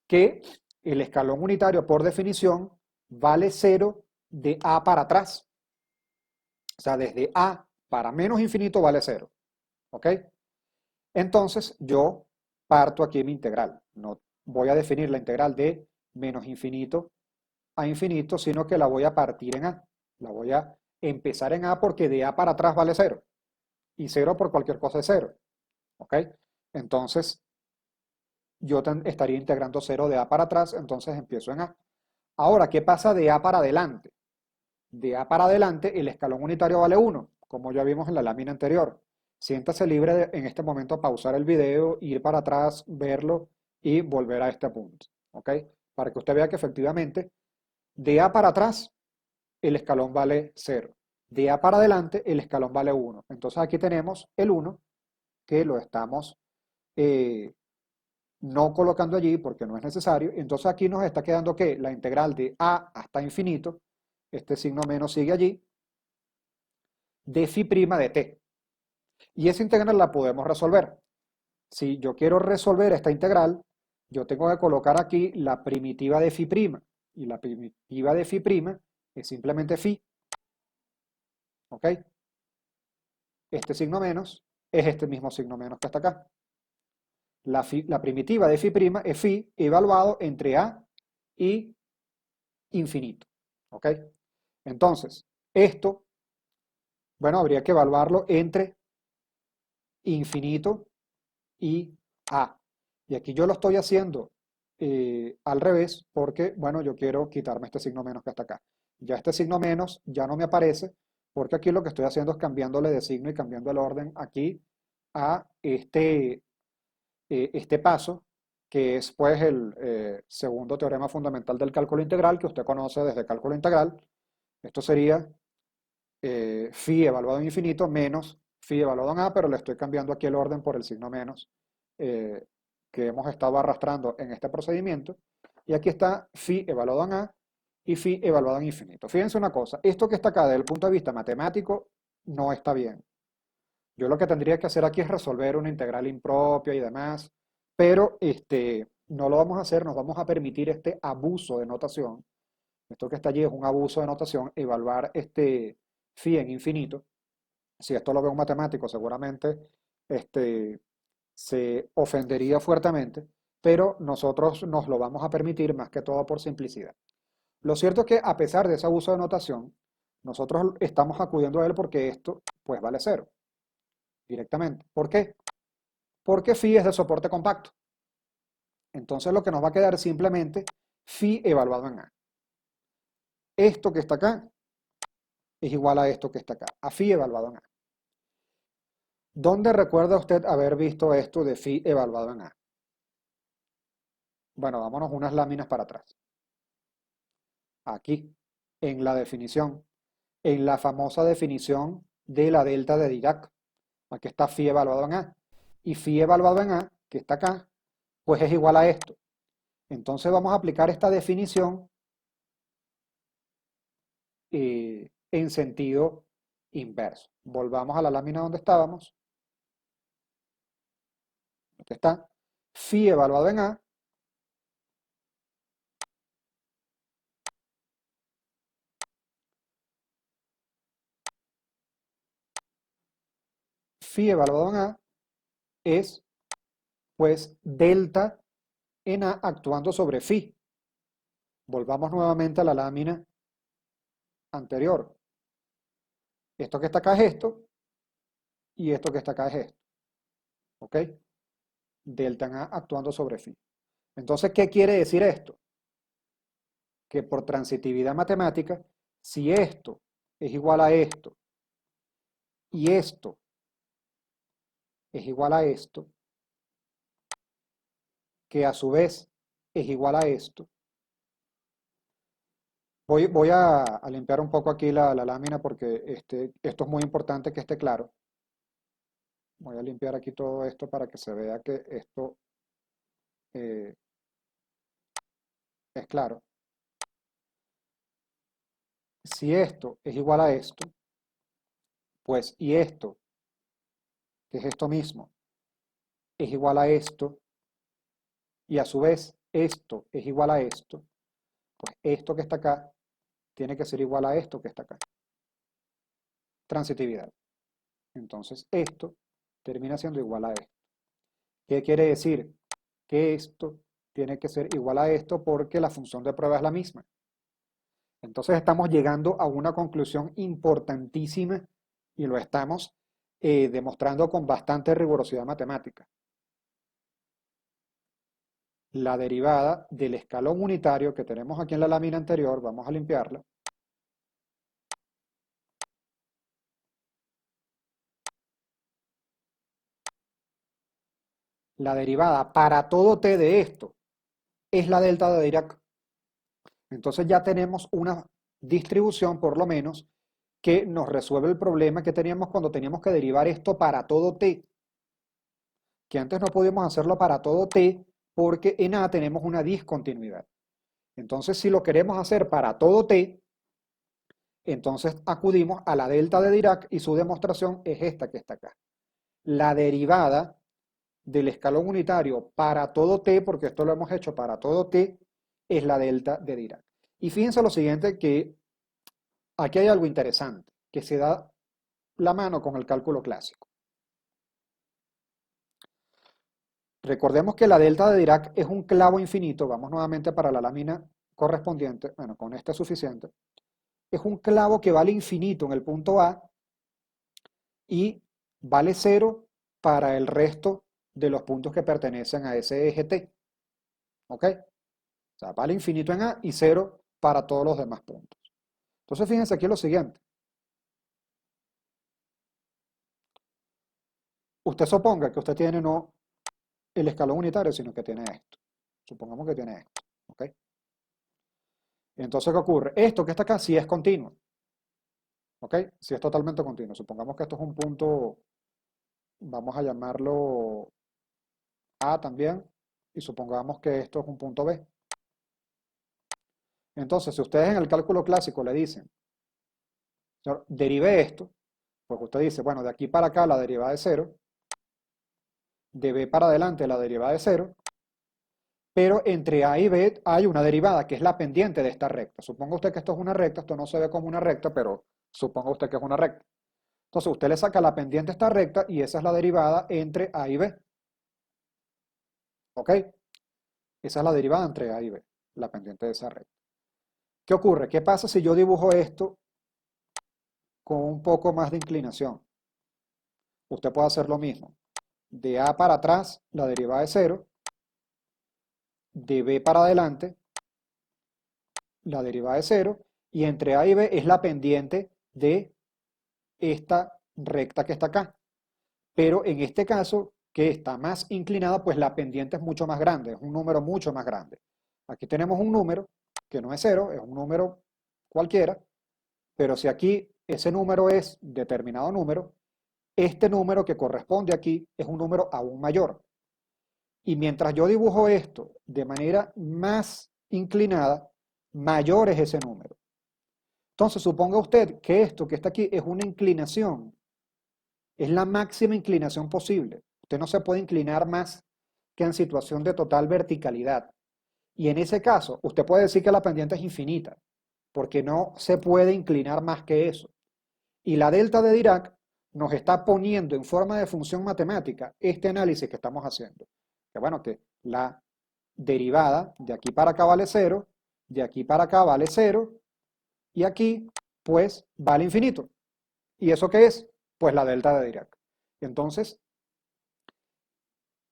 Que el escalón unitario, por definición, vale 0 de A para atrás. O sea, desde A para menos infinito vale 0. ¿Ok? Entonces, yo parto aquí mi integral. No voy a definir la integral de menos infinito a infinito, sino que la voy a partir en A. La voy a empezar en A porque de A para atrás vale 0. Y 0 por cualquier cosa es 0. ¿Ok? Entonces, yo estaría integrando 0 de A para atrás, entonces empiezo en A. Ahora, ¿qué pasa de A para adelante? De A para adelante, el escalón unitario vale 1, como ya vimos en la lámina anterior. Siéntase libre en este momento a pausar el video, ir para atrás, verlo y volver a este punto. ¿Ok? para que usted vea que efectivamente de A para atrás el escalón vale 0. De A para adelante el escalón vale 1. Entonces aquí tenemos el 1 que lo estamos eh, no colocando allí porque no es necesario. Entonces aquí nos está quedando que la integral de A hasta infinito, este signo menos sigue allí, de phi prima de t. Y esa integral la podemos resolver. Si yo quiero resolver esta integral, yo tengo que colocar aquí la primitiva de phi prima. Y la primitiva de phi prima es simplemente phi. ¿Ok? Este signo menos es este mismo signo menos que está acá. La primitiva de phi prima es phi evaluado entre A y infinito. ¿Ok? Entonces, esto, bueno, habría que evaluarlo entre infinito y A. Y aquí yo lo estoy haciendo al revés porque, bueno, yo quiero quitarme este signo menos que está acá. Ya este signo menos ya no me aparece porque aquí lo que estoy haciendo es cambiándole de signo y cambiando el orden aquí a este paso, que es pues el segundo teorema fundamental del cálculo integral que usted conoce desde cálculo integral. Esto sería phi evaluado en infinito menos phi evaluado en A, pero le estoy cambiando aquí el orden por el signo menos eh, que hemos estado arrastrando en este procedimiento. Y aquí está phi evaluado en A y phi evaluado en infinito. Fíjense una cosa, esto que está acá desde el punto de vista matemático no está bien. Yo lo que tendría que hacer aquí es resolver una integral impropia y demás, pero no lo vamos a hacer, nos vamos a permitir este abuso de notación. Esto que está allí es un abuso de notación, evaluar este phi en infinito. Si esto lo ve un matemático, seguramente se ofendería fuertemente, pero nosotros nos lo vamos a permitir más que todo por simplicidad. Lo cierto es que a pesar de ese abuso de notación, nosotros estamos acudiendo a él porque esto pues vale cero directamente. ¿Por qué? Porque phi es de soporte compacto. Entonces lo que nos va a quedar es simplemente phi evaluado en A. Esto que está acá es igual a esto que está acá, a phi evaluado en A. ¿Dónde recuerda usted haber visto esto de phi evaluado en A? Bueno, vámonos unas láminas para atrás. Aquí, en la definición, en la famosa definición de la delta de Dirac. Aquí está phi evaluado en A. Y phi evaluado en A, que está acá, pues es igual a esto. Entonces vamos a aplicar esta definición en sentido inverso. Volvamos a la lámina donde estábamos. Aquí está. Phi evaluado en A phi evaluado en A es pues delta en A actuando sobre phi. Volvamos nuevamente a la lámina anterior. Esto que está acá es esto y esto que está acá es esto. ¿Ok? Delta en A actuando sobre phi. Entonces, ¿qué quiere decir esto? Que por transitividad matemática, si esto es igual a esto y esto es igual a esto, que a su vez es igual a esto, voy a limpiar un poco aquí la lámina porque esto es muy importante que esté claro. Voy a limpiar aquí todo esto para que se vea que esto eh, es claro. Si esto es igual a esto, pues y esto, que es esto mismo, es igual a esto, y a su vez esto es igual a esto, pues esto que está acá tiene que ser igual a esto que está acá. Transitividad. Entonces esto termina siendo igual a esto. ¿Qué quiere decir? Que esto tiene que ser igual a esto porque la función de prueba es la misma. Entonces estamos llegando a una conclusión importantísima y lo estamos demostrando con bastante rigurosidad matemática. La derivada del escalón unitario que tenemos aquí en la lámina anterior, vamos a limpiarla. La derivada para todo t de esto es la delta de Dirac. Entonces ya tenemos una distribución, por lo menos, que nos resuelve el problema que teníamos cuando teníamos que derivar esto para todo t, que antes no podíamos hacerlo para todo t porque en A tenemos una discontinuidad. Entonces, si lo queremos hacer para todo t, entonces acudimos a la delta de Dirac y su demostración es esta que está acá. La derivada del escalón unitario para todo t, porque esto lo hemos hecho para todo t, es la delta de Dirac. Y fíjense lo siguiente, que aquí hay algo interesante, que se da la mano con el cálculo clásico. Recordemos que la delta de Dirac es un clavo infinito, vamos nuevamente para la lámina correspondiente, bueno, con este es suficiente, es un clavo que vale infinito en el punto A y vale 0 para el resto de los puntos que pertenecen a ese eje T. ¿Ok? O sea, vale infinito en A y 0 para todos los demás puntos. Entonces, fíjense aquí lo siguiente. Usted suponga que usted tiene no el escalón unitario, sino que tiene esto. Supongamos que tiene esto. ¿Ok? Entonces, ¿qué ocurre? Esto que está acá sí es continuo. ¿Ok? Sí es totalmente continuo. Supongamos que esto es un punto, vamos a llamarlo A también, y supongamos que esto es un punto B. Entonces, si ustedes en el cálculo clásico le dicen, señor, derive esto, pues usted dice, bueno, de aquí para acá la derivada es 0, de B para adelante la derivada es 0, pero entre A y B hay una derivada que es la pendiente de esta recta. Suponga usted que esto es una recta, esto no se ve como una recta, pero suponga usted que es una recta. Entonces usted le saca la pendiente a esta recta y esa es la derivada entre A y B. ¿Ok? Esa es la derivada entre A y B, la pendiente de esa recta. ¿Qué ocurre? ¿Qué pasa si yo dibujo esto con un poco más de inclinación? Usted puede hacer lo mismo. De A para atrás, la derivada es 0. De B para adelante, la derivada es 0. Y entre A y B es la pendiente de esta recta que está acá. Pero en este caso, que está más inclinada, pues la pendiente es mucho más grande, es un número mucho más grande. Aquí tenemos un número que no es 0, es un número cualquiera, pero si aquí ese número es determinado número, este número que corresponde aquí es un número aún mayor. Y mientras yo dibujo esto de manera más inclinada, mayor es ese número. Entonces, suponga usted que esto que está aquí es una inclinación, es la máxima inclinación posible. Usted no se puede inclinar más que en situación de total verticalidad. Y en ese caso, usted puede decir que la pendiente es infinita, porque no se puede inclinar más que eso. Y la delta de Dirac nos está poniendo en forma de función matemática este análisis que estamos haciendo. Que bueno, que la derivada de aquí para acá vale 0, de aquí para acá vale 0, y aquí pues vale infinito. ¿Y eso qué es? Pues la delta de Dirac. Entonces,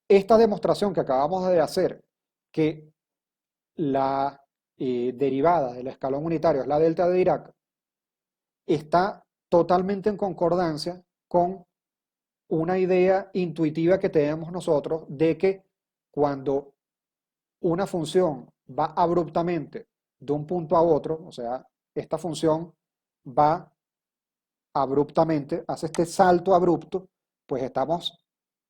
esta demostración que acabamos de hacer, que la derivada del escalón unitario es la delta de Dirac, está totalmente en concordancia con una idea intuitiva que tenemos nosotros de que cuando una función va abruptamente de un punto a otro, o sea, esta función va abruptamente, hace este salto abrupto, pues estamos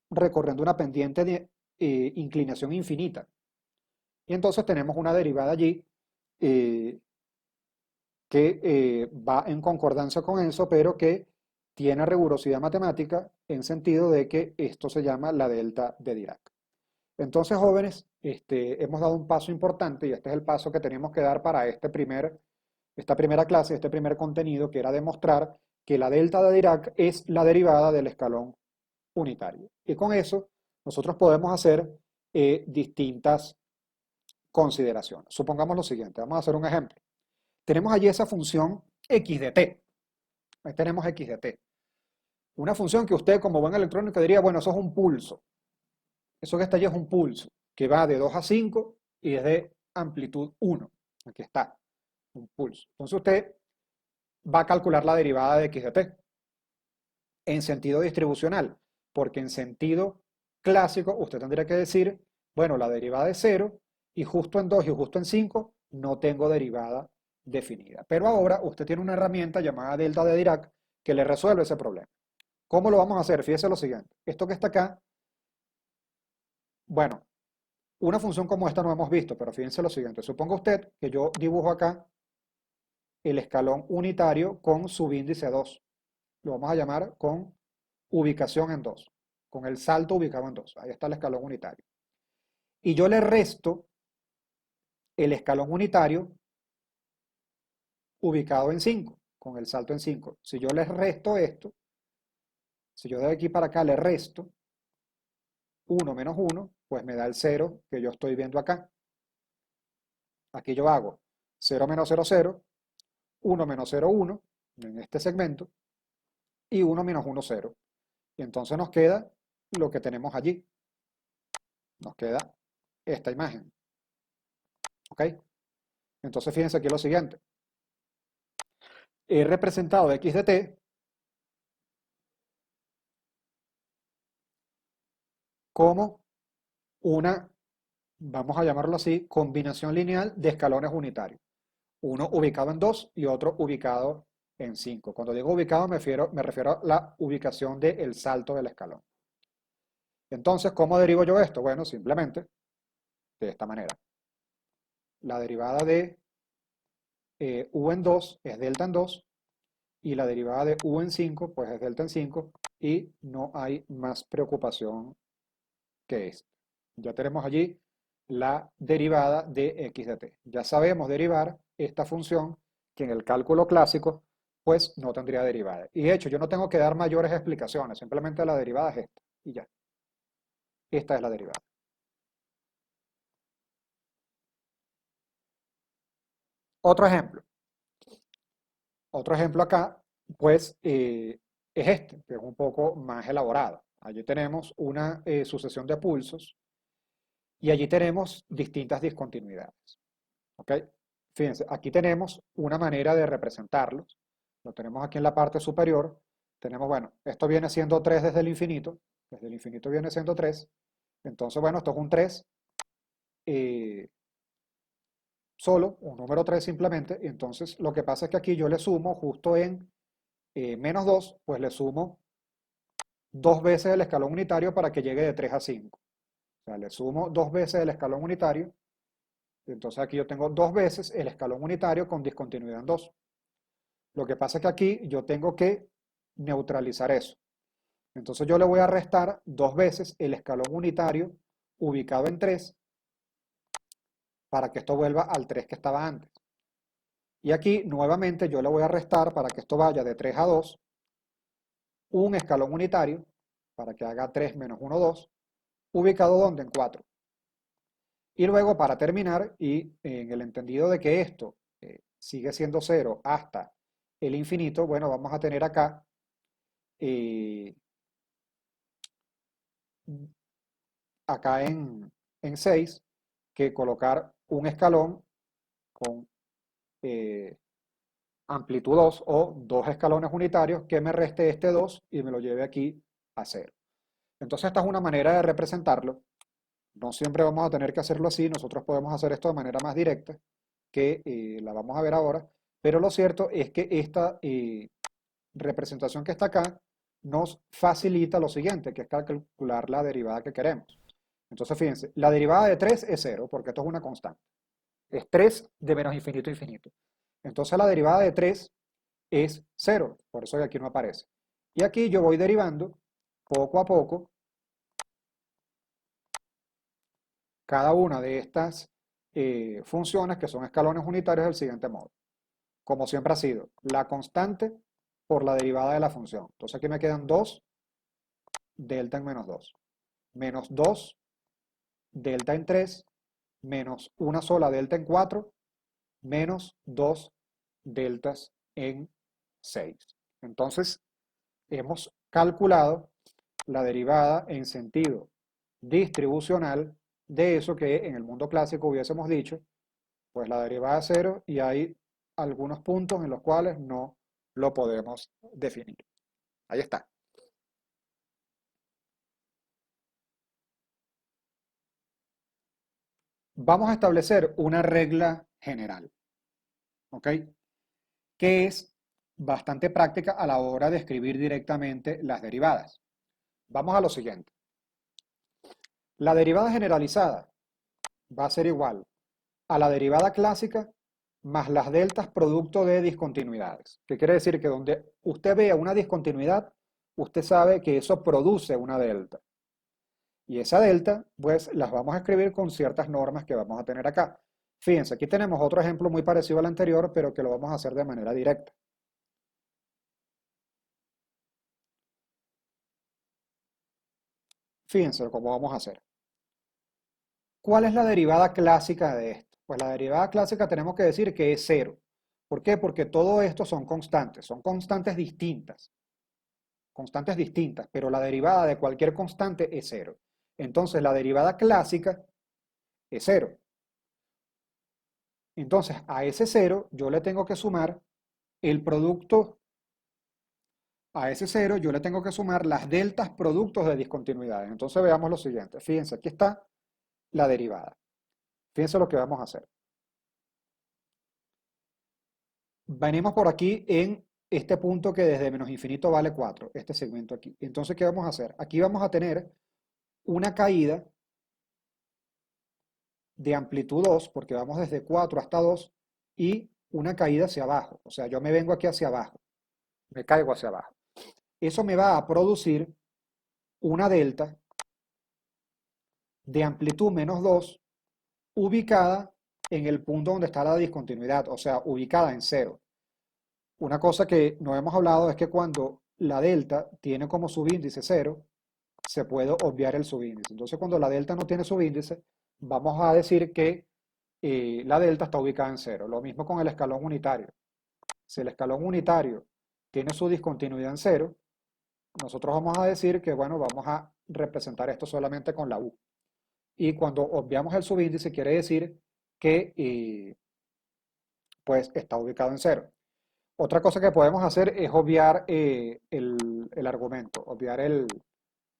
recorriendo una pendiente de inclinación infinita. Y entonces tenemos una derivada allí eh, que va en concordancia con eso, pero que tiene rigurosidad matemática en sentido de que esto se llama la delta de Dirac. Entonces, jóvenes, hemos dado un paso importante y este es el paso que teníamos que dar para esta primera clase, este primer contenido, que era demostrar que la delta de Dirac es la derivada del escalón unitario. Y con eso nosotros podemos hacer distintas consideraciones. Supongamos lo siguiente, vamos a hacer un ejemplo. Tenemos allí esa función x de t. Ahí tenemos x de t. Una función que usted como buen electrónico diría, bueno, eso es un pulso. Eso que está allí es un pulso, que va de 2 a 5 y es de amplitud 1. Aquí está, un pulso. Entonces usted va a calcular la derivada de x de t en sentido distribucional, porque en sentido clásico usted tendría que decir, bueno, la derivada es 0 y justo en 2 y justo en 5 no tengo derivada definida. Pero ahora usted tiene una herramienta llamada delta de Dirac que le resuelve ese problema. ¿Cómo lo vamos a hacer? Fíjese lo siguiente. Esto que está acá, bueno, una función como esta no hemos visto, pero fíjense lo siguiente. Suponga usted que yo dibujo acá el escalón unitario con subíndice 2. Lo vamos a llamar con ubicación en 2, con el salto ubicado en 2. Ahí está el escalón unitario. Y yo le resto el escalón unitario ubicado en 5, con el salto en 5. Si yo le resto esto, si yo de aquí para acá le resto 1 menos 1, pues me da el 0 que yo estoy viendo acá. Aquí yo hago 0 menos 0, 0, 1 menos 0, 1, en este segmento, y 1 menos 1, 0. Y entonces nos queda lo que tenemos allí. Nos queda esta imagen. ¿Ok? Entonces fíjense aquí lo siguiente. He representado x de t como una, vamos a llamarlo así, combinación lineal de escalones unitarios. Uno ubicado en 2 y otro ubicado en 5. Cuando digo ubicado me refiero a la ubicación del salto del escalón. Entonces, ¿cómo derivo yo esto? Bueno, simplemente de esta manera. La derivada de u en 2 es delta en 2 y la derivada de u en 5 pues es delta en 5 y no hay más preocupación que esto. Ya tenemos allí la derivada de x de t. Ya sabemos derivar esta función que en el cálculo clásico pues no tendría derivada. Y de hecho yo no tengo que dar mayores explicaciones, simplemente la derivada es esta y ya. Esta es la derivada. Otro ejemplo. Otro ejemplo acá pues es este, que es un poco más elaborado. Allí tenemos una sucesión de pulsos y allí tenemos distintas discontinuidades. ¿Ok? Fíjense, aquí tenemos una manera de representarlos. Lo tenemos aquí en la parte superior. Tenemos, bueno, esto viene siendo 3 desde el infinito. Desde el infinito viene siendo 3. Entonces, bueno, esto es un 3 eh, solo, un número 3 simplemente. Y entonces, lo que pasa es que aquí yo le sumo justo en menos 2, pues le sumo 2 veces el escalón unitario para que llegue de 3 a 5. O sea, le sumo 2 veces el escalón unitario. Entonces aquí yo tengo 2 veces el escalón unitario con discontinuidad en 2. Lo que pasa es que aquí yo tengo que neutralizar eso. Entonces yo le voy a restar 2 veces el escalón unitario ubicado en 3 para que esto vuelva al 3 que estaba antes. Y aquí nuevamente yo le voy a restar para que esto vaya de 3 a 2 un escalón unitario para que haga 3 menos 1, 2, ubicado donde en 4. Y luego para terminar, y en el entendido de que esto sigue siendo 0 hasta el infinito, bueno, vamos a tener acá acá en 6 que colocar un escalón con amplitud 2 o 2 escalones unitarios que me reste este 2 y me lo lleve aquí a 0. Entonces esta es una manera de representarlo. No siempre vamos a tener que hacerlo así, nosotros podemos hacer esto de manera más directa, que la vamos a ver ahora, pero lo cierto es que esta representación que está acá nos facilita lo siguiente, que es calcular la derivada que queremos. Entonces, fíjense, la derivada de 3 es 0, porque esto es una constante. Es 3 de menos infinito a infinito. Entonces, la derivada de 3 es 0, por eso aquí no aparece. Y aquí yo voy derivando poco a poco cada una de estas funciones que son escalones unitarios del siguiente modo. Como siempre ha sido, la constante por la derivada de la función. Entonces aquí me quedan 2 delta en menos 2. Menos 2 delta en 3, menos una sola delta en 4, menos 2 deltas en 6. Entonces, hemos calculado la derivada en sentido distribucional de eso que en el mundo clásico hubiésemos dicho, pues la derivada es 0 y hay algunos puntos en los cuales no lo podemos definir. Ahí está. Vamos a establecer una regla general, ¿ok? Que es bastante práctica a la hora de escribir directamente las derivadas. Vamos a lo siguiente. La derivada generalizada va a ser igual a la derivada clásica más las deltas producto de discontinuidades. ¿Qué quiere decir? Que donde usted vea una discontinuidad, usted sabe que eso produce una delta. Y esa delta, pues las vamos a escribir con ciertas normas que vamos a tener acá. Fíjense, aquí tenemos otro ejemplo muy parecido al anterior, pero que lo vamos a hacer de manera directa. Fíjense cómo vamos a hacer. ¿Cuál es la derivada clásica de esto? Pues la derivada clásica tenemos que decir que es cero. ¿Por qué? Porque todo esto son constantes distintas, pero la derivada de cualquier constante es cero. Entonces la derivada clásica es cero. Entonces a ese cero yo le tengo que sumar el producto, a ese cero yo le tengo que sumar las deltas productos de discontinuidades. Entonces veamos lo siguiente. Fíjense, aquí está la derivada. Fíjense lo que vamos a hacer. Venimos por aquí en este punto que desde menos infinito vale 4, este segmento aquí. Entonces, ¿qué vamos a hacer? Aquí vamos a tener una caída de amplitud 2, porque vamos desde 4 hasta 2, y una caída hacia abajo. O sea, yo me vengo aquí hacia abajo, me caigo hacia abajo. Eso me va a producir una delta de amplitud menos 2 ubicada en el punto donde está la discontinuidad, o sea, ubicada en 0. Una cosa que no hemos hablado es que cuando la delta tiene como subíndice 0, se puede obviar el subíndice. Entonces, cuando la delta no tiene subíndice, vamos a decir que la delta está ubicada en 0. Lo mismo con el escalón unitario. Si el escalón unitario tiene su discontinuidad en 0, nosotros vamos a decir que, bueno, vamos a representar esto solamente con la U. Y cuando obviamos el subíndice, quiere decir que pues está ubicado en 0. Otra cosa que podemos hacer es obviar el argumento, obviar el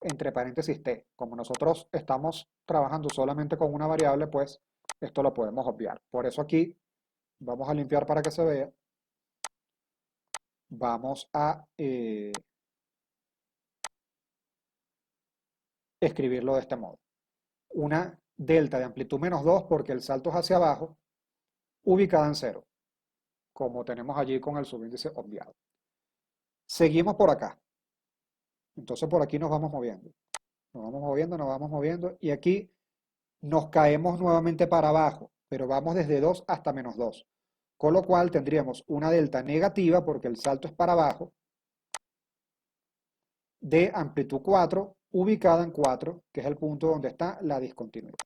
entre paréntesis t. Como nosotros estamos trabajando solamente con una variable, pues esto lo podemos obviar. Por eso aquí vamos a limpiar para que se vea. Vamos a escribirlo de este modo. Una delta de amplitud menos 2 porque el salto es hacia abajo, ubicada en 0, como tenemos allí con el subíndice obviado. Seguimos por acá. Entonces por aquí nos vamos moviendo. Nos vamos moviendo, nos vamos moviendo. Y aquí nos caemos nuevamente para abajo, pero vamos desde 2 hasta menos 2. Con lo cual tendríamos una delta negativa, porque el salto es para abajo, de amplitud 4, ubicada en 4, que es el punto donde está la discontinuidad.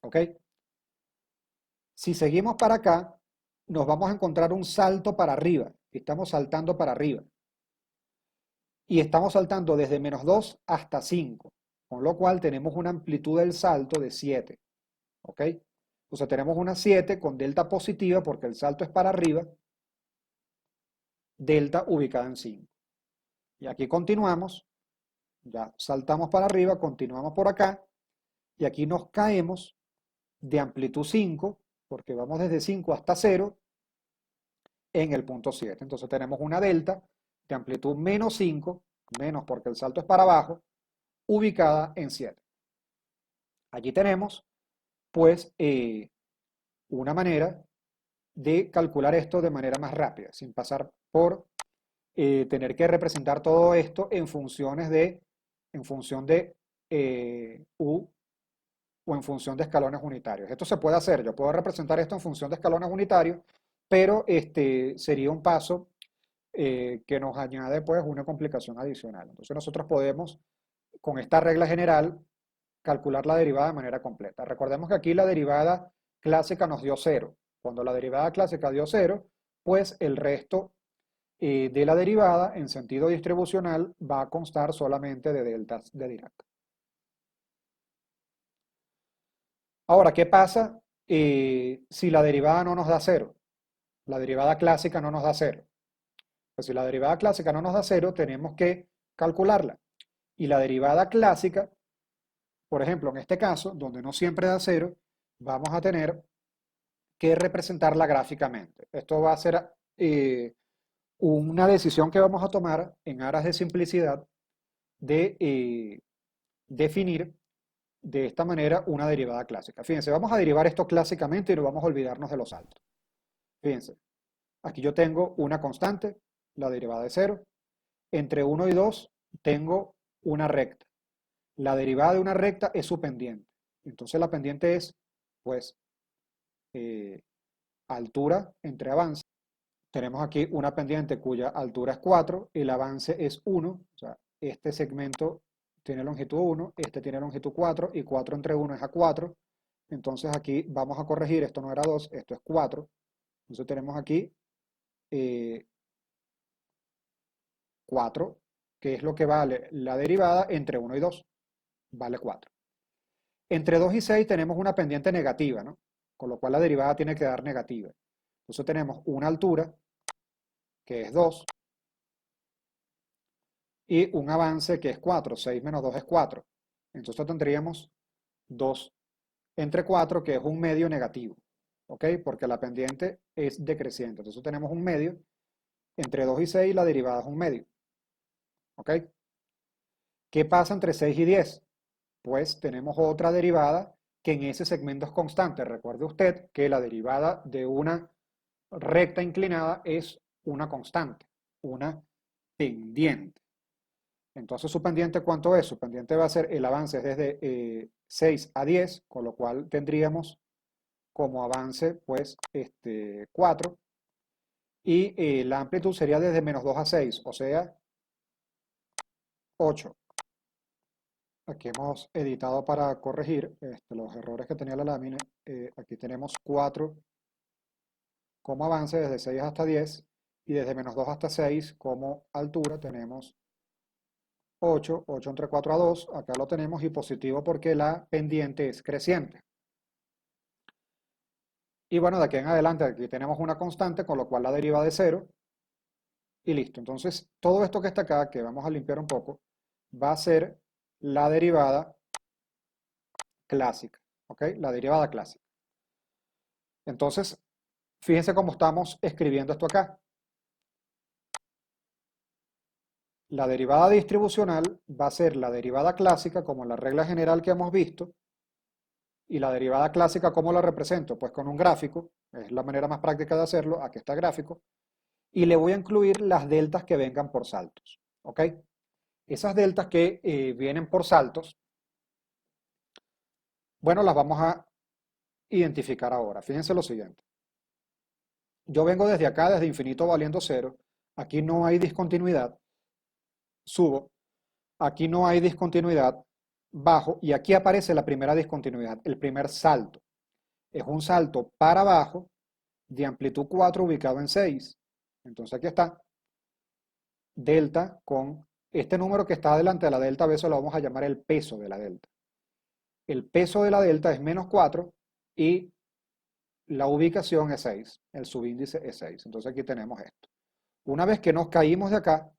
¿Ok? Si seguimos para acá, nos vamos a encontrar un salto para arriba. Estamos saltando para arriba. Y estamos saltando desde menos 2 hasta 5, con lo cual tenemos una amplitud del salto de 7. ¿Ok? Entonces tenemos una 7 con delta positiva porque el salto es para arriba, delta ubicada en 5. Y aquí continuamos, ya saltamos para arriba, continuamos por acá, y aquí nos caemos de amplitud 5, porque vamos desde 5 hasta 0, en el punto 7. Entonces tenemos una delta de amplitud menos 5, menos porque el salto es para abajo, ubicada en 7. Allí tenemos, pues, una manera de calcular esto de manera más rápida, sin pasar por tener que representar todo esto en funciones en función de U o en función de escalones unitarios. Esto se puede hacer, yo puedo representar esto en función de escalones unitarios, pero sería un paso que nos añade pues una complicación adicional. Entonces nosotros podemos, con esta regla general, calcular la derivada de manera completa. Recordemos que aquí la derivada clásica nos dio 0. Cuando la derivada clásica dio 0, pues el resto de la derivada en sentido distribucional va a constar solamente de deltas de Dirac. Ahora, ¿qué pasa si la derivada no nos da 0? La derivada clásica no nos da 0. Pues si la derivada clásica no nos da 0, tenemos que calcularla. Y la derivada clásica, por ejemplo, en este caso, donde no siempre da 0, vamos a tener que representarla gráficamente. Esto va a ser una decisión que vamos a tomar en aras de simplicidad de definir de esta manera una derivada clásica. Fíjense, vamos a derivar esto clásicamente y no vamos a olvidarnos de los saltos. Fíjense, aquí yo tengo una constante, la derivada de 0. Entre 1 y 2 tengo una recta. La derivada de una recta es su pendiente. Entonces la pendiente es, pues, altura entre avance. Tenemos aquí una pendiente cuya altura es 4 y el avance es 1. O sea, este segmento tiene longitud 1, este tiene longitud 4 y 4 entre 1 es a 4. Entonces aquí vamos a corregir, esto no era 2, esto es 4. Entonces tenemos aquí 4, que es lo que vale la derivada entre 1 y 2. Vale 4. Entre 2 y 6 tenemos una pendiente negativa, ¿no? Con lo cual la derivada tiene que dar negativa. Entonces tenemos una altura, que es 2, y un avance que es 4. 6 menos 2 es 4. Entonces tendríamos 2 entre 4, que es un medio negativo. ¿Ok? Porque la pendiente es decreciente. Entonces tenemos un medio. Entre 2 y 6 la derivada es un medio. ¿Ok? ¿Qué pasa entre 6 y 10? Pues tenemos otra derivada que en ese segmento es constante. Recuerde usted que la derivada de una recta inclinada es una constante, una pendiente. Entonces, ¿su pendiente cuánto es? Su pendiente va a ser el avance desde 6 a 10, con lo cual tendríamos como avance, pues, 4. Y la amplitud sería desde menos 2 a 6, o sea, 8. Aquí hemos editado para corregir los errores que tenía la lámina. Aquí tenemos 4 como avance desde 6 hasta 10 y desde menos 2 hasta 6 como altura tenemos 8, 8 entre 4 a 2, acá lo tenemos y positivo porque la pendiente es creciente. Y bueno, de aquí en adelante aquí tenemos una constante, con lo cual la deriva de 0 y listo. Entonces, todo esto que está acá, que vamos a limpiar un poco, va a ser la derivada clásica, ¿ok? La derivada clásica. Entonces, fíjense cómo estamos escribiendo esto acá. La derivada distribucional va a ser la derivada clásica, como en la regla general que hemos visto, y la derivada clásica, ¿cómo la represento? Pues con un gráfico, es la manera más práctica de hacerlo, aquí está el gráfico, y le voy a incluir las deltas que vengan por saltos, ¿ok? Esas deltas que vienen por saltos, bueno, las vamos a identificar ahora. Fíjense lo siguiente. Yo vengo desde acá, desde infinito valiendo 0, aquí no hay discontinuidad, subo, aquí no hay discontinuidad, bajo, y aquí aparece la primera discontinuidad, el primer salto. Es un salto para abajo de amplitud 4 ubicado en 6. Entonces aquí está, delta con este número que está delante de la delta, a veces lo vamos a llamar el peso de la delta. El peso de la delta es menos 4 y la ubicación es 6, el subíndice es 6. Entonces aquí tenemos esto. Una vez que nos caímos de acá,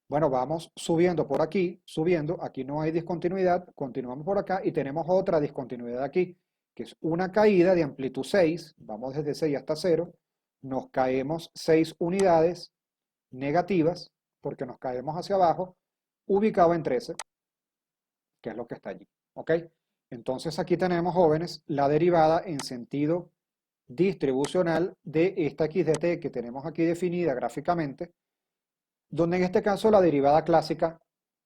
bueno, vamos subiendo por aquí, subiendo, aquí no hay discontinuidad, continuamos por acá y tenemos otra discontinuidad aquí, que es una caída de amplitud 6, vamos desde 6 hasta 0, nos caemos 6 unidades negativas, porque nos caemos hacia abajo, ubicado en 13, que es lo que está allí, ¿ok? Entonces aquí tenemos, jóvenes, la derivada en sentido distribucional de esta x de t que tenemos aquí definida gráficamente, donde en este caso la derivada clásica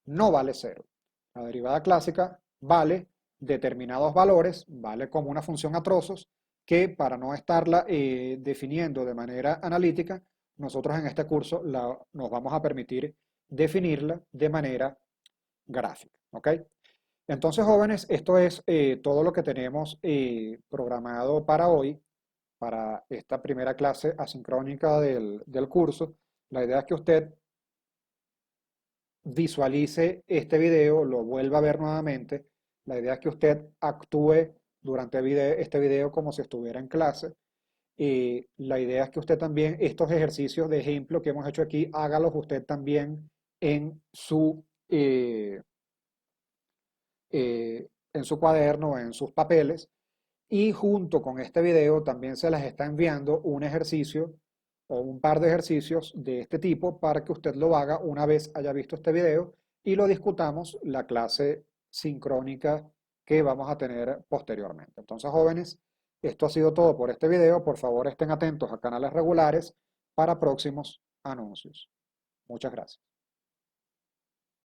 no vale 0. La derivada clásica vale determinados valores, vale como una función a trozos, que para no estarla definiendo de manera analítica, nosotros en este curso nos vamos a permitir definirla de manera gráfica. ¿Ok? Entonces, jóvenes, esto es todo lo que tenemos programado para hoy, para esta primera clase asincrónica del curso. La idea es que usted visualice este video, lo vuelva a ver nuevamente. La idea es que usted actúe durante este video como si estuviera en clase. Y la idea es que usted también, estos ejercicios de ejemplo que hemos hecho aquí, hágalos usted también en su cuaderno, en sus papeles. Y junto con este video también se les está enviando un ejercicio o un par de ejercicios de este tipo para que usted lo haga una vez haya visto este video y lo discutamos la clase sincrónica que vamos a tener posteriormente. Entonces, jóvenes, esto ha sido todo por este video. Por favor, estén atentos a canales regulares para próximos anuncios. Muchas gracias.